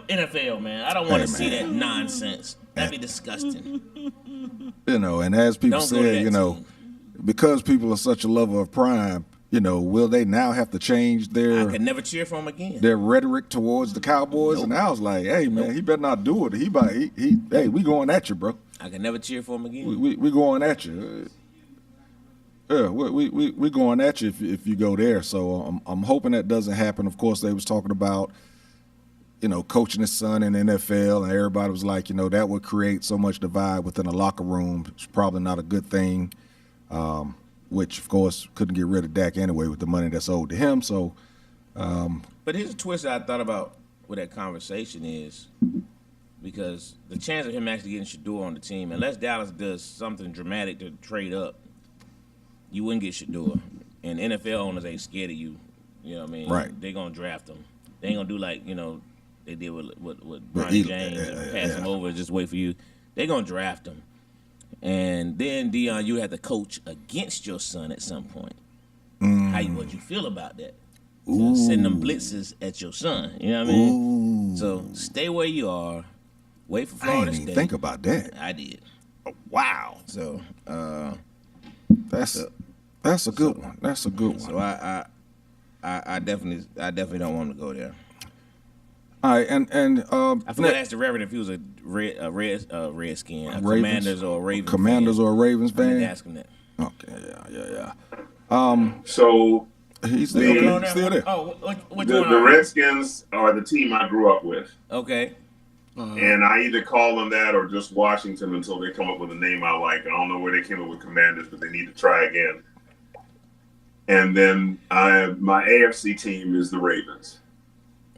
NFL, man. I don't want to see that nonsense. That'd be disgusting. And as people Don't go to say, that team. because people are such a lover of Prime, will they now have to change I could never cheer for him again. their rhetoric towards the Cowboys? Nope. And I was like, hey, man, he better not do it. Hey, we going at you, bro. I could never cheer for him again. We going at you. Yeah, we going at you if you go there. So I'm hoping that doesn't happen. Of course, they was talking about, coaching his son in the NFL, and everybody was like, that would create so much divide within a locker room. It's probably not a good thing. Which, of course, couldn't get rid of Dak anyway with the money that's owed to him. So, But here's a twist that I thought about with that conversation is, because the chance of him actually getting Shador on the team, unless Dallas does something dramatic to trade up, you wouldn't get Shador. And NFL owners ain't scared of you. You know what I mean? Right. They're going to draft him. They ain't going to do like, they did with Bronny James and pass him over and just wait for you. They're going to draft him. And then, Dion, you have to coach against your son at some point. What you feel about that? Send them blitzes at your son. You know what I mean? So stay where you are. Wait for I Florida didn't even State. think about that. I did. Wow. So, That's a good one. That's a good one. so I definitely don't want him to go there. All right, and I forgot to ask the Reverend if he was a Redskin, a Commanders or a Ravens. Commanders fan. or a Ravens I fan. didn't ask him that. Okay, yeah. So He's The- still there. Oh, what's the going on? Redskins are the team I grew up with. Okay. And I either call them that or just Washington until they come up with a name I like. I don't know where they came up with Commanders, but they need to try again. And then my AFC team is the Ravens.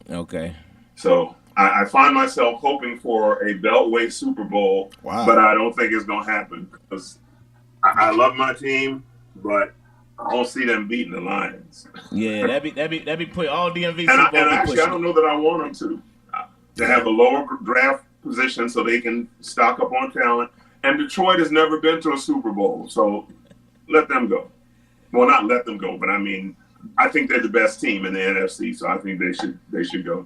Okay. So I find myself hoping for a Beltway Super Bowl, Wow. but I don't think it's going to happen because I love my team, but I don't see them beating the Lions. Yeah, that'd be put all DMV And, Super Bowl. and be actually, I pushing don't it. know that I want them to have a lower draft position so they can stock up on talent. And Detroit has never been to a Super Bowl, so let them go. Well, not let them go, but I mean, I think they're the best team in the NFC, so I think they should go.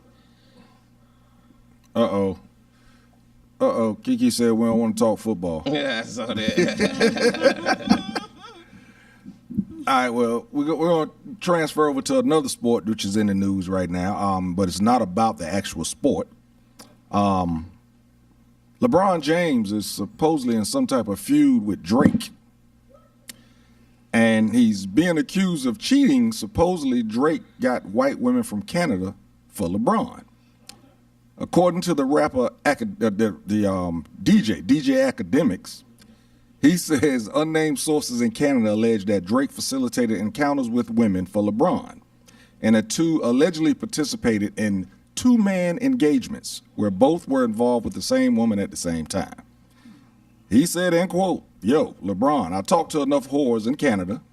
Kiki said we don't want to talk football. Yeah, I saw that. All right, well, we're going to transfer over to another sport which is in the news right now, but it's not about the actual sport. LeBron James is supposedly in some type of feud with Drake. And he's being accused of cheating. Supposedly, Drake got white women from Canada for LeBron. According to the rapper, DJ Academics, he says unnamed sources in Canada allege that Drake facilitated encounters with women for LeBron, and the two allegedly participated in two-man engagements where both were involved with the same woman at the same time. He said, end quote, "Yo, LeBron, I talked to enough whores in Canada.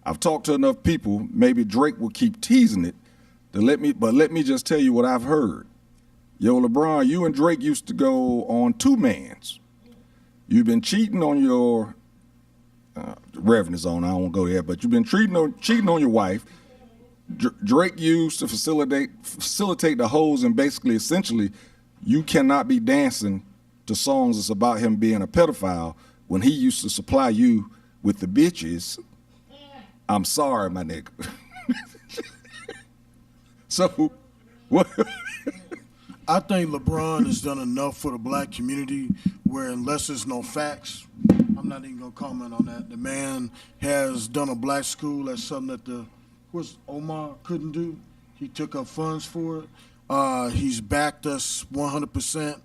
I've talked to enough people. Maybe Drake will keep teasing it. Let me just tell you what I've heard. Yo, LeBron, you and Drake used to go on two-mans. You've been cheating on your revenue zone. I won't go there, but you've been cheating on your wife. Drake used to facilitate the hoes, and basically, essentially, you cannot be dancing to songs that's about him being a pedophile when he used to supply you with the bitches. I'm sorry, my nigga." So, what? I think LeBron has done enough for the black community where unless there's no facts, I'm not even going to comment on that. The man has done a black school. That's something that Omar couldn't do. He took up funds for it. He's backed us 100%.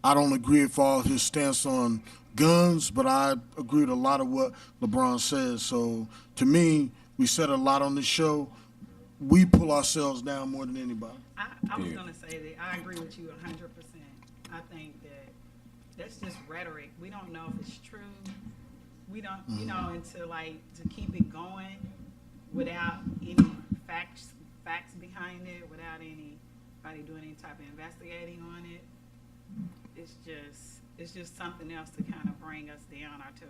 I don't agree with all his stance on guns, but I agree with a lot of what LeBron says. So to me, we said a lot on this show. We pull ourselves down more than anybody. I was going to say that I agree with you 100%. I think that that's just rhetoric. We don't know if it's true. We don't, and to keep it going without any facts behind it, without anybody doing any type of investigating on it. It's just something else to kind of bring us down or to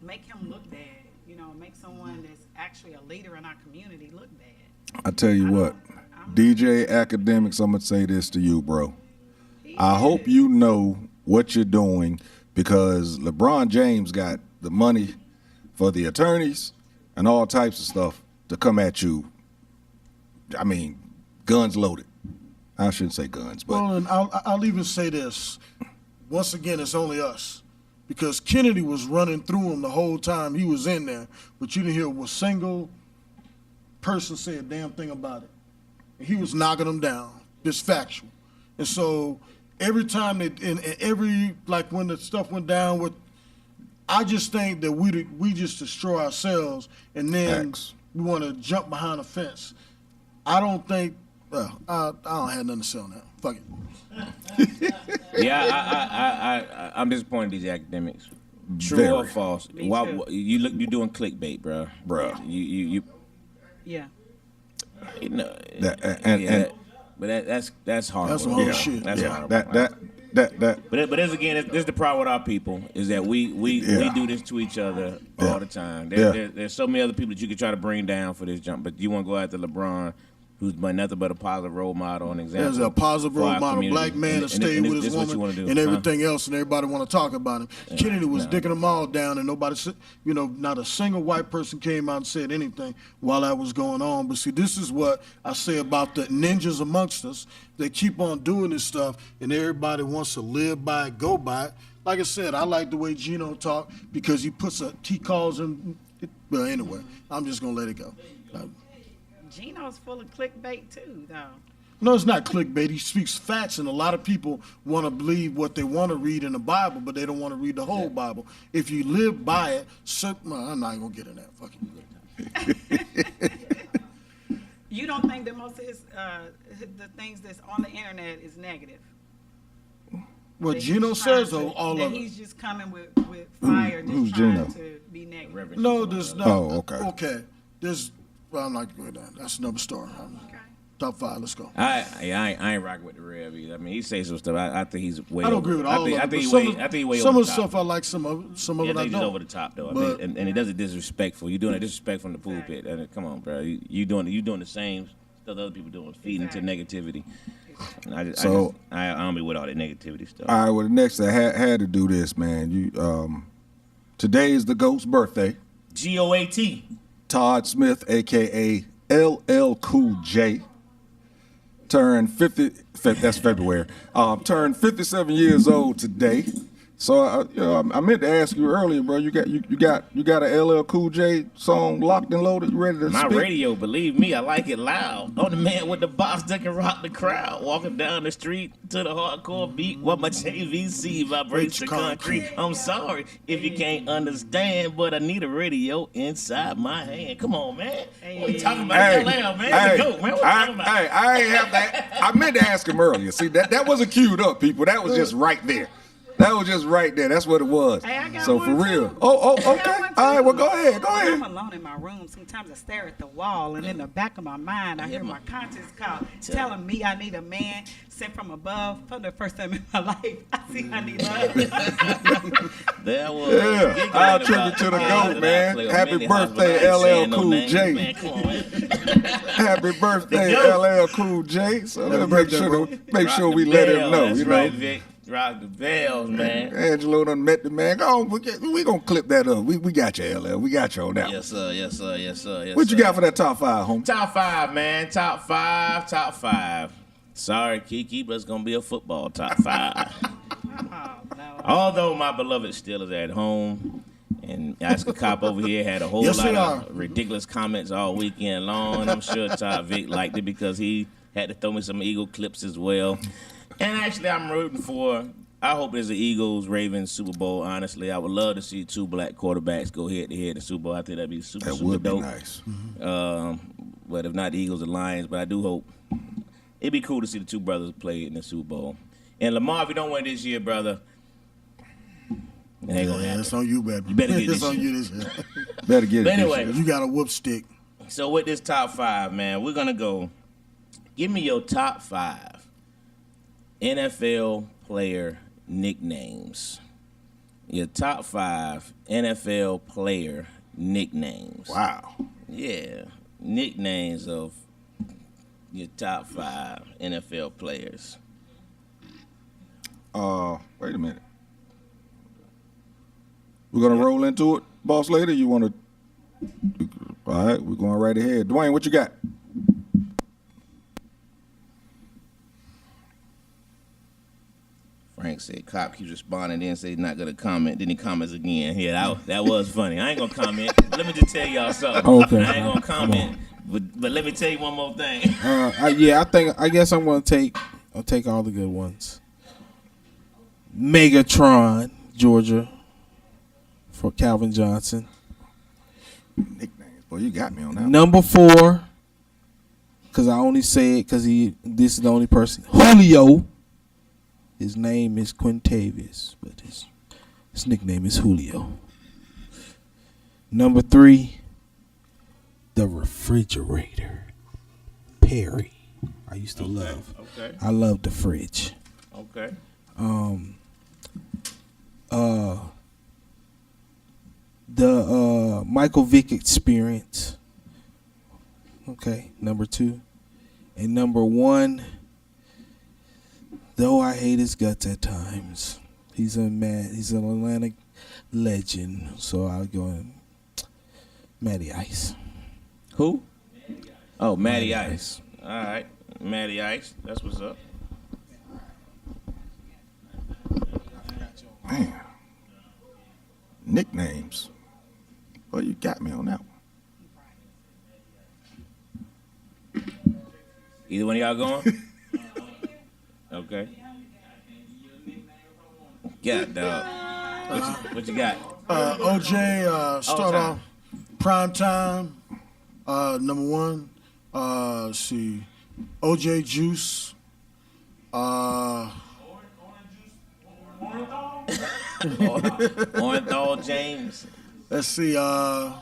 make him look bad. Make someone that's actually a leader in our community look bad. I tell you what, DJ Academics, I'm going to say this to you, bro. I hope you know what you're doing, because LeBron James got the money for the attorneys and all types of stuff to come at you. I mean, guns loaded. I shouldn't say guns, but. Well, and I'll even say this. Once again, it's only us. Because Kennedy was running through him the whole time he was in there, but you didn't hear a single person say a damn thing about it. And he was knocking them down. It's factual. And so every time when the stuff went down with, I just think that we just destroy ourselves, and then we want to jump behind a fence. I don't think, I don't have nothing to say on that. Fuck it. Yeah, I'm disappointed in these academics. True or false? Why you doing clickbait, bro? You yeah. But that's horrible. That's some whole shit. That's horrible. That. But this is the problem with our people, is that we do this to each other all the time. There's so many other people that you could try to bring down for this jump, but you want to go after LeBron, who's nothing but a positive role model and example. There's a positive role model, black man that stayed with his woman and everything else, and everybody want to talk about him. Kennedy was dicking them all down, and nobody said, not a single white person came out and said anything while that was going on. But see, this is what I say about the ninjas amongst us. They keep on doing this stuff, and everybody wants to live by it, go by it. Like I said, I like the way Gino talk, because he calls him. Well, anyway, I'm just gonna let it go. Gino's full of clickbait too, though. No, it's not clickbait. He speaks facts, and a lot of people want to believe what they want to read in the Bible, but they don't want to read the whole Bible. If you live by it, I'm not even gonna get in that. Fuck it. You don't think that most of the things that's on the internet is negative? What That Gino he's trying says, or to- all that of it? he's just coming with fire, who's just trying Gino? to be negative. Reverend. No, there's not. Oh, okay. Okay. There's. Well, I'm not going down. That's another story. Okay. Top 5. Let's go. I ain't rocking with the Rev either. I mean, he says some stuff. I think he's way. I don't over- agree with all I of think it. he but way. I think he way some over of the the top. stuff I like. Some of Yeah, it I I think he's don't. over the top though. But- and he does it disrespectful. You're doing it disrespect from the pulpit. And come on, bro. You doing the same stuff other people doing, feeding into negativity. And I don't be with all that negativity stuff. All right, well, the next I had to do this, man. Today is the GOAT's birthday. GOAT. Todd Smith, a.k.a. LL Cool J, turned 50. That's February. Turned 57 years old today. So I meant to ask you earlier, bro. You got a LL Cool J song locked and loaded. You ready to My spit? radio, believe me, I like it loud. I'm the man with the box that can rock the crowd. Walking down the street to the hardcore beat while my JVC vibrates the concrete. I'm sorry if you can't understand, but I need a radio inside my hand. Come on, man. What we talking about? LL, man. The GOAT, man. What we talking about? I ain't have that. I meant to ask him earlier. See, that wasn't queued up, people. That was just right there. That was just right there. That's what it was. Hey, I got so one for real. too. Oh, I got okay. one All right. too. Well, go ahead. Go When I'm ahead. alone in my room, sometimes I stare at the wall, and in the back of my mind, I hear my conscience call, telling me I need a man sent from above. For the first time in my life, I see I need love. There was. Yeah, I'll tribute to the GOAT, man. Happy birthday, LL Cool J. Man, come on, man. Happy birthday, The LL Cool J. So let's birthday, make sure we let him know. That's You know, right, Vic. Rock the bells, man. Angelo done met the man. Go on, we gonna clip that up. We got you, LL. We got you on that. Yes, sir. Yes, sir. Yes, sir. Yes, What you sir. got for that top 5, homie? Top 5, man. Top 5. Top 5. Sorry, Kiki, but it's gonna be a football top 5. Oh, no. Although my beloved Steelers are at home, and Oscar Cop over here had a whole Yes, lot they of are. ridiculous comments all weekend long, and I'm sure Todd Vick liked it because he had to throw me some Eagle clips as well. And actually, I'm rooting for. I hope there's an Eagles-Ravens Super Bowl. Honestly, I would love to see 2 black quarterbacks go head to head in the Super Bowl. I think that'd be super That would be dope. nice. But if not the Eagles, the Lions. But I do hope it'd be cool to see the 2 brothers play in the Super Bowl. And Lamar, if you don't win this year, brother, it ain't gonna happen. It's on you, baby. You better get It's this on shit. you this year. Better get it. But this anyway, year. You got a whoop stick. So with this top 5, man, we're gonna go. Give me your top 5 NFL player nicknames. Your top 5 NFL player nicknames. Wow. Yeah, nicknames of your top 5 NFL players. Wait a minute. We're gonna roll into it, boss lady. You want to? All right, we're going right ahead. Dwayne, what you got? Frank said, "Cop keeps responding, then say he's not gonna comment. Then he comments again. Yeah, that was funny. I ain't gonna comment. Let me just tell y'all something. Okay. I ain't gonna comment. But let me tell you one more thing. I guess I'm gonna take all the good ones. Megatron, Georgia, for Calvin Johnson. Nicknames. Boy, you got me on that. Number 4, because I only say it because this is the only person. Julio. His name is Quintavious, but his nickname is Julio. Number 3, the refrigerator, Perry. I used to love. Okay. I love the fridge. Okay. The Michael Vick experience. Okay, number 2. And number 1, though I hate his guts at times, he's an Atlantic legend. So I'll go in Matty Ice. Who? Oh, Matty Matty Ice. All right, Matty Ice. That's what's up. Man. Nicknames. Boy, you got me on that one. Either one of y'all going? Okay. Yeah, dog. What you got? OJ, start time. off prime time. Number 1, Let's see, OJ Juice. Orenthal James. Let's see, the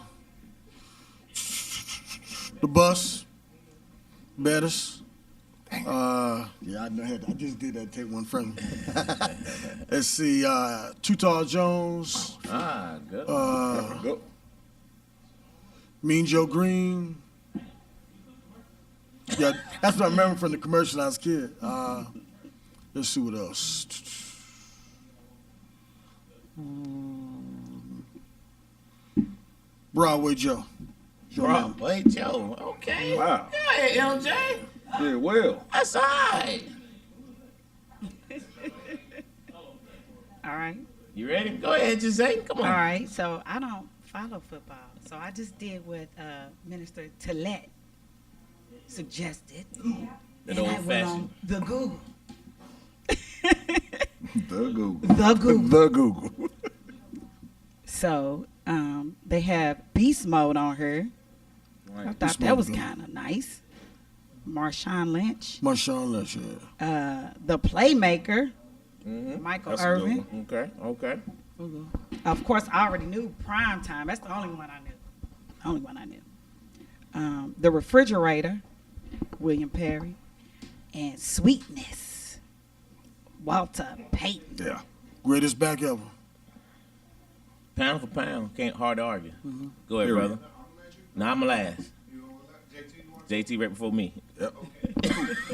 Bus. Bettis. Yeah, I know. I just did that. Take one from me. Let's see, Too Tall Jones. Good. Go. Mean Joe Green. Yeah, that's what I remember from the commercial when I was a kid. Let's see what else. Broadway Joe. Broadway Joe. Okay. Wow. Go ahead, LJ. Yeah, well. That's all right. All right. You ready? Go ahead, Giselle. Come on. All right. So I don't follow football. So I just did what Minister Tillett suggested. That and I old went fashioned. on the Google. The Google. The Google. The Google. So they have beast mode on her. I thought that was kind of nice. Marshawn Lynch. Marshawn Lynch, yeah. The Playmaker. Mm-hmm. Michael That's a good Irvin. one. Okay. Of course, I already knew Prime Time. That's the only one I knew. The Refrigerator, William Perry, and Sweetness, Walter Payton. Yeah. Greatest back ever. Pound for pound. Can't hard to argue. Go ahead, Period. brother. Now I'm last. JT right before me. Yep.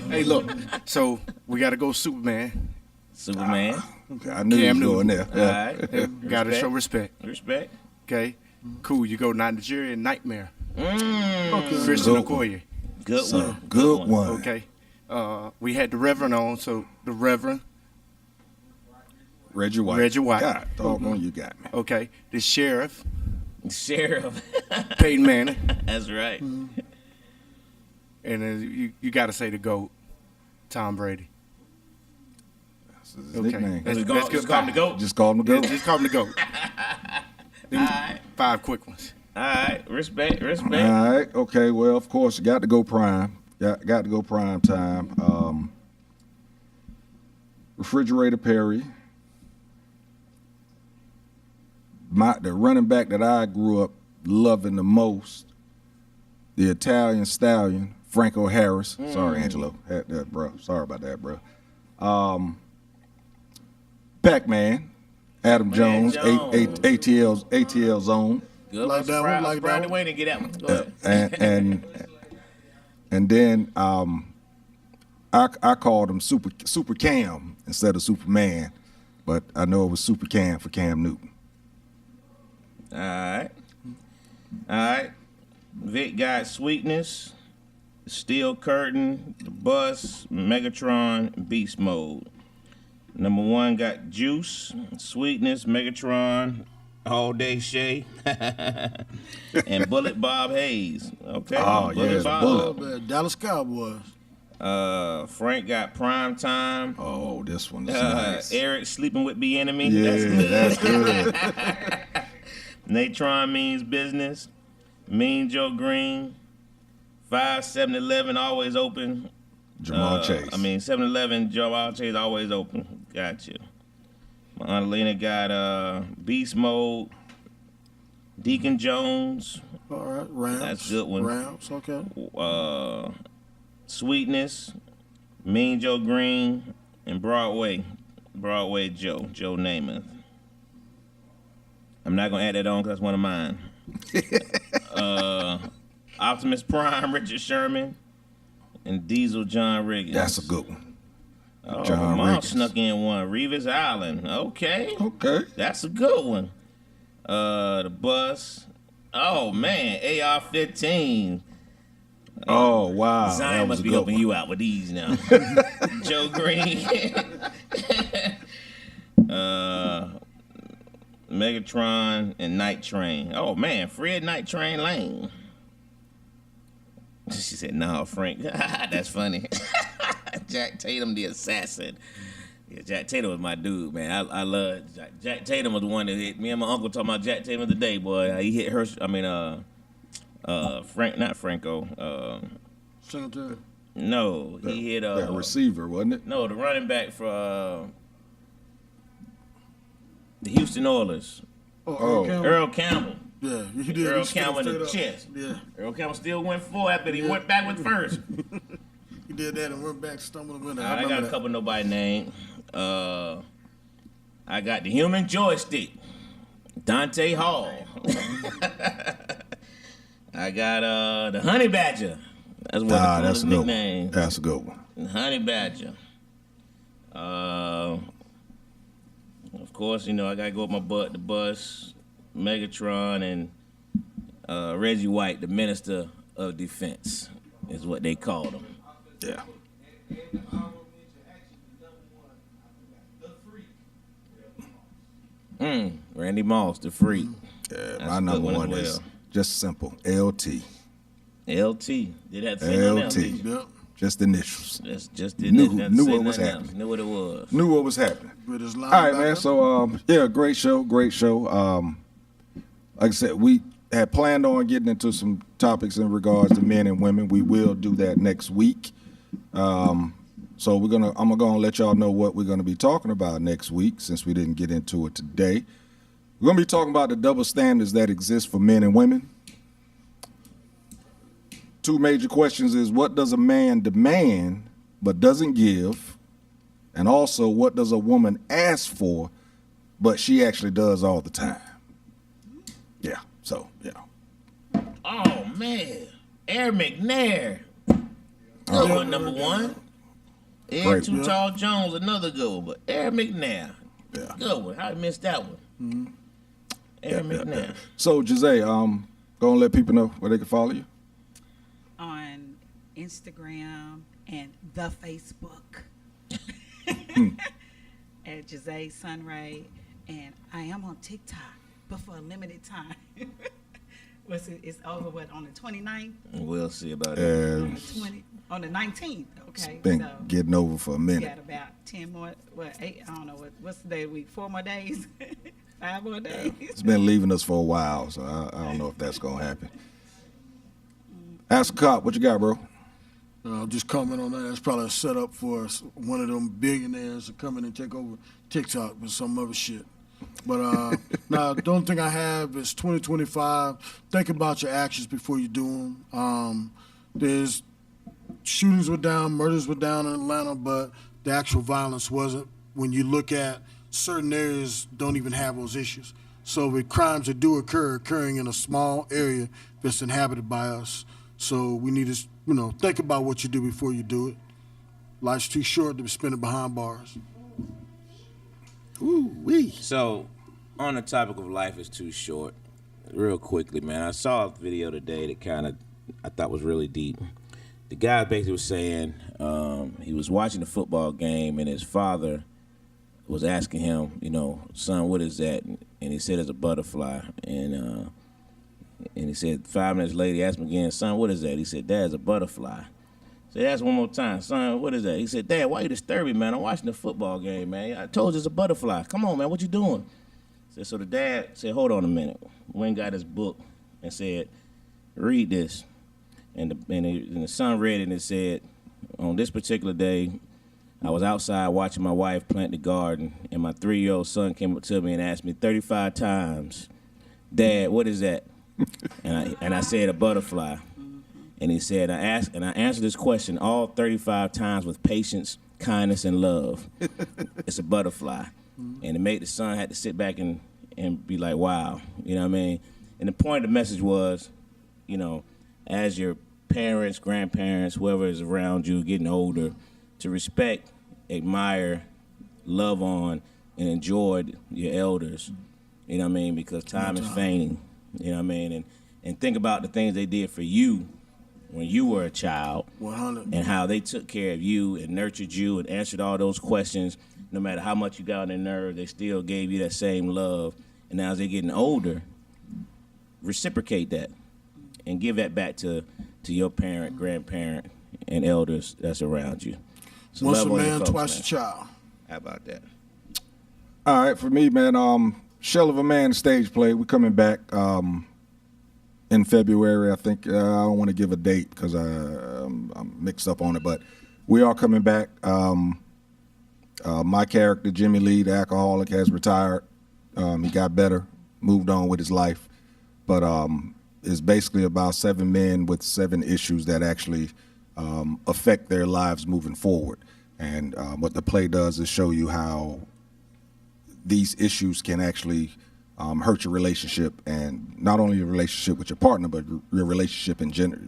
Hey, look. So we got to go Superman. Superman. Okay, I knew you Cam was going there. All Yeah. right. Got to show respect. Respect. Okay. Cool. You go Nigeria Nightmare. Good Christian one. Okoye. Good So, one. good one. Okay. We had the Reverend on, so the Reverend. Reggie White. Reggie White. God, doggone, you got me. Okay. The Sheriff, Sheriff. Peyton Manning, That's right. and then you got to say the GOAT, Tom Brady. That's his Okay. nickname. That's Just good. call him the GOAT. Just call him the Yeah, GOAT. just call him the GOAT. Them Alright. 5 quick ones. All right. Respect. All right. Okay. Well, of course, you got to go prime. Got to go prime time. Refrigerator Perry. The running back that I grew up loving the most, the Italian stallion, Franco Harris. Sorry, Angelo. Had that, bro. Sorry about that, bro. Pac-Man, Adam Jones, Jones. ATL zone. Good Like one. that one, Surprise- like surprise that the one. way to get that one. Go ahead. and then I called him Super Cam instead of Superman, but I know it was Super Cam for Cam Newton. All right. Vic got Sweetness, Steel Curtain, The Bus, Megatron, Beast Mode. Number 1 got Juice, Sweetness, Megatron, All Day Shay, and Bullet Bob Hayes. Okay. Oh, yeah, Bob. Bullet. Dallas Cowboys. Frank got Prime Time. Oh, this one is nice. Eric Sleeping with the Enemy. Yeah, That's good. that's good. Natron Means Business. Mean Joe Green. 7-Eleven always open. Jamal Chase. 7-Eleven, Jamal Chase always open. Gotcha. My Aunt Lena got Beast Mode. Deacon Jones. All right. Rams. That's a good one. Rams. Okay. Sweetness. Mean Joe Green. And Broadway Joe Namath. I'm not going to add that on because that's one of mine. Optimus Prime, Richard Sherman, and Diesel John Riggins. That's a good one. Oh, John Mom Riggins. snuck in one. Revis Island. Okay. Okay. That's a good one. The Bus. Oh, man. AR-15. Oh, wow. Zion that was must a be good helping one. you out with these now. Joe Green. Megatron and Night Train. Oh man, Fred Night Train Lane. She said, "No, Frank." That's funny. Jack Tatum, the assassin. Yeah, Jack Tatum was my dude, man. I love Jack Tatum was the one that hit me and my uncle talking about Jack Tatum today, boy. He hit her. Frank, not Franco. Singletary. No, he hit That receiver, wasn't it? no, the running back for the Houston Oilers, Oh, Earl Campbell. Yeah, he did. Earl He stood Campbell in the straight up. chest. Yeah, Earl Campbell still went for after he went back with first. he did that and went back, stumbled and went. I got a couple nobody named. I got the human joystick, Dante Hall. I got the honey badger. That's what That's his a good one. nickname. That's a good one. The honey badger. Of course, I gotta go with my butt, the bus, Megatron, and Reggie White, the Minister of Defense, is what they called him. Yeah. Randy Moss, the freak. Yeah, That's my a number good one as one is well. just simple. LT. LT. Did that say nothing else, LT. did you? Yep. Just initials. That's just Knew didn't have to say what was nothing else. happening. Knew what it was. Knew what was happening. With his All right, man. linebacker. So, yeah, great show. Like I said, we had planned on getting into some topics in regards to men and women. We will do that next week. So I'm gonna let y'all know what we're gonna be talking about next week, since we didn't get into it today. We're gonna be talking about the double standards that exist for men and women. Two major questions is, what does a man demand but doesn't give? And also, what does a woman ask for but she actually does all the time? Yeah, so, yeah. Oh man, Air McNair. Good one, number one. Ed Great. Too Tall Jones, another good one, but Air McNair. Yeah. Good one. How I missed that one? Air McNair. So, Jose, gonna let people know where they can follow you. On Instagram and the Facebook at Jose Sunray, and I am on TikTok, but for a limited time. It's over on the 29th? We'll see about it. And On the 19th, okay. been So getting over for a we minute. got about 10 more, 8, I don't know, what's the day of the week? 4 more days? 5 more days? It's been leaving us for a while, so I don't know if that's gonna happen. Ask a cop, what you got, bro? Just comment on that. That's probably a setup for one of them billionaires to come in and take over TikTok with some other shit. But now, the only thing I have is 2025. Think about your actions before you do them. There's shootings were down, murders were down in Atlanta, but the actual violence wasn't. When you look at certain areas, don't even have those issues. So with crimes that do occurring in a small area that's inhabited by us. So we need to, think about what you do before you do it. Life's too short to be spending behind bars. Ooh-wee. So, on the topic of life is too short, real quickly, man, I saw a video today that I thought was really deep. The guy basically was saying he was watching a football game and his father was asking him, son, what is that? And he said it's a butterfly. And he said 5 minutes later, he asked him again, son, what is that? He said, Dad, it's a butterfly. So he asked one more time, son, what is that? He said, Dad, why you disturbing me, man? I'm watching the football game, man. I told you it's a butterfly. Come on, man, what you doing? So the dad said, hold on a minute. Went and got his book and said, read this. And the son read it and it said, on this particular day, I was outside watching my wife plant the garden, and my 3-year-old son came up to me and asked me 35 times, Dad, what is that? and I said, a butterfly. And he said, I answered this question all 35 times with patience, kindness, and love. It's a butterfly. And it made the son had to sit back and be like, wow. You know what I mean? And the point of the message was, as your parents, grandparents, whoever is around you getting older, to respect, admire, love on, and enjoy your elders. You know what I mean? Because time is fading. You know what I mean? And think about the things they did for you when you were a child, 100. and how they took care of you and nurtured you and answered all those questions. No matter how much you got on their nerve, they still gave you that same love. And now as they're getting older, reciprocate that and give that back to your parent, grandparent, and elders that's around you. So Once a love on your man, folks, twice man. a child. How about that? All right, for me, man, Shell of a Man stage play. We're coming back. in February. I think I don't want to give a date because I'm mixed up on it, but we are coming back. My character, Jimmy Lee, the alcoholic, has retired. He got better, moved on with his life, but it's basically about 7 men with 7 issues that actually affect their lives moving forward. And what the play does is show you how these issues can actually hurt your relationship, and not only your relationship with your partner, but your relationship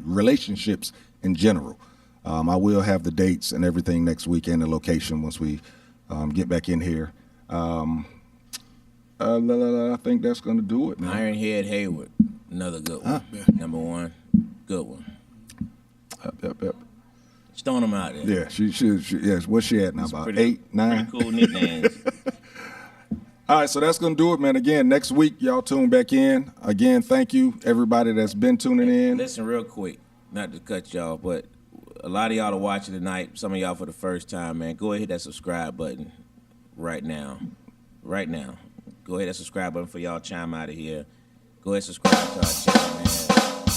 relationships in general. I will have the dates and everything next week and the location once we get back in here. I think that's going to do it, man. Ironhead Hayward, another good one. Number 1, good one. Yep. Just throwing them out there. Yeah, she yes. What's she at now? It's About pretty, 8, 9? Pretty cool nicknames. All right, so that's going to do it, man. Again, next week, y'all tune back in. Again, thank you, everybody that's been tuning in. Listen real quick, not to cut y'all, but a lot of y'all are watching tonight, some of y'all for the first time, man. Go ahead and hit that subscribe button right now. Right now. Go ahead and subscribe button for y'all chime out of here. Go ahead and subscribe to our channel, man.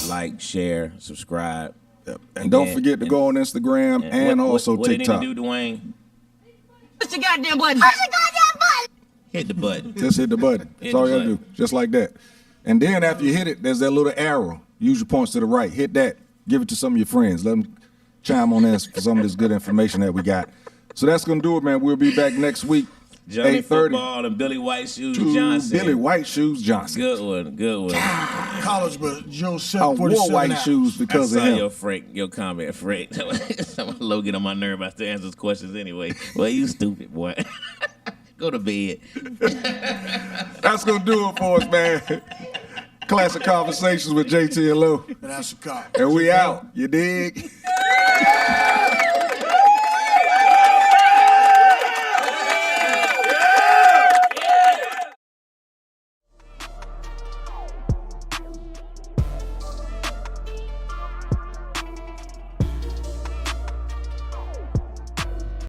Like, share, subscribe. Yep. And don't forget to go on Instagram and also what TikTok. What they need to do, Dwayne? Push the goddamn button. Push the goddamn button. Hit the button. Just hit the button. That's all you gotta do. Just like that. And then after you hit it, there's that little arrow. Use your points to the right. Hit that. Give it to some of your friends. Let them chime on this for some of this good information that we got. So that's gonna do it, man. We'll be back next week. Johnny 8:30. Football and Billy White Shoes Johnson. Billy White Shoes Johnson. Good one. College, but Joe I 747 wore white out. shoes because I of saw him. your comment, Frank. Low get on my nerve after answer his questions anyway. Well, you stupid boy. Go to bed. That's gonna do it for us, man. Classic Conversations with JT and Lou. And that's a cop. And we out. You dig?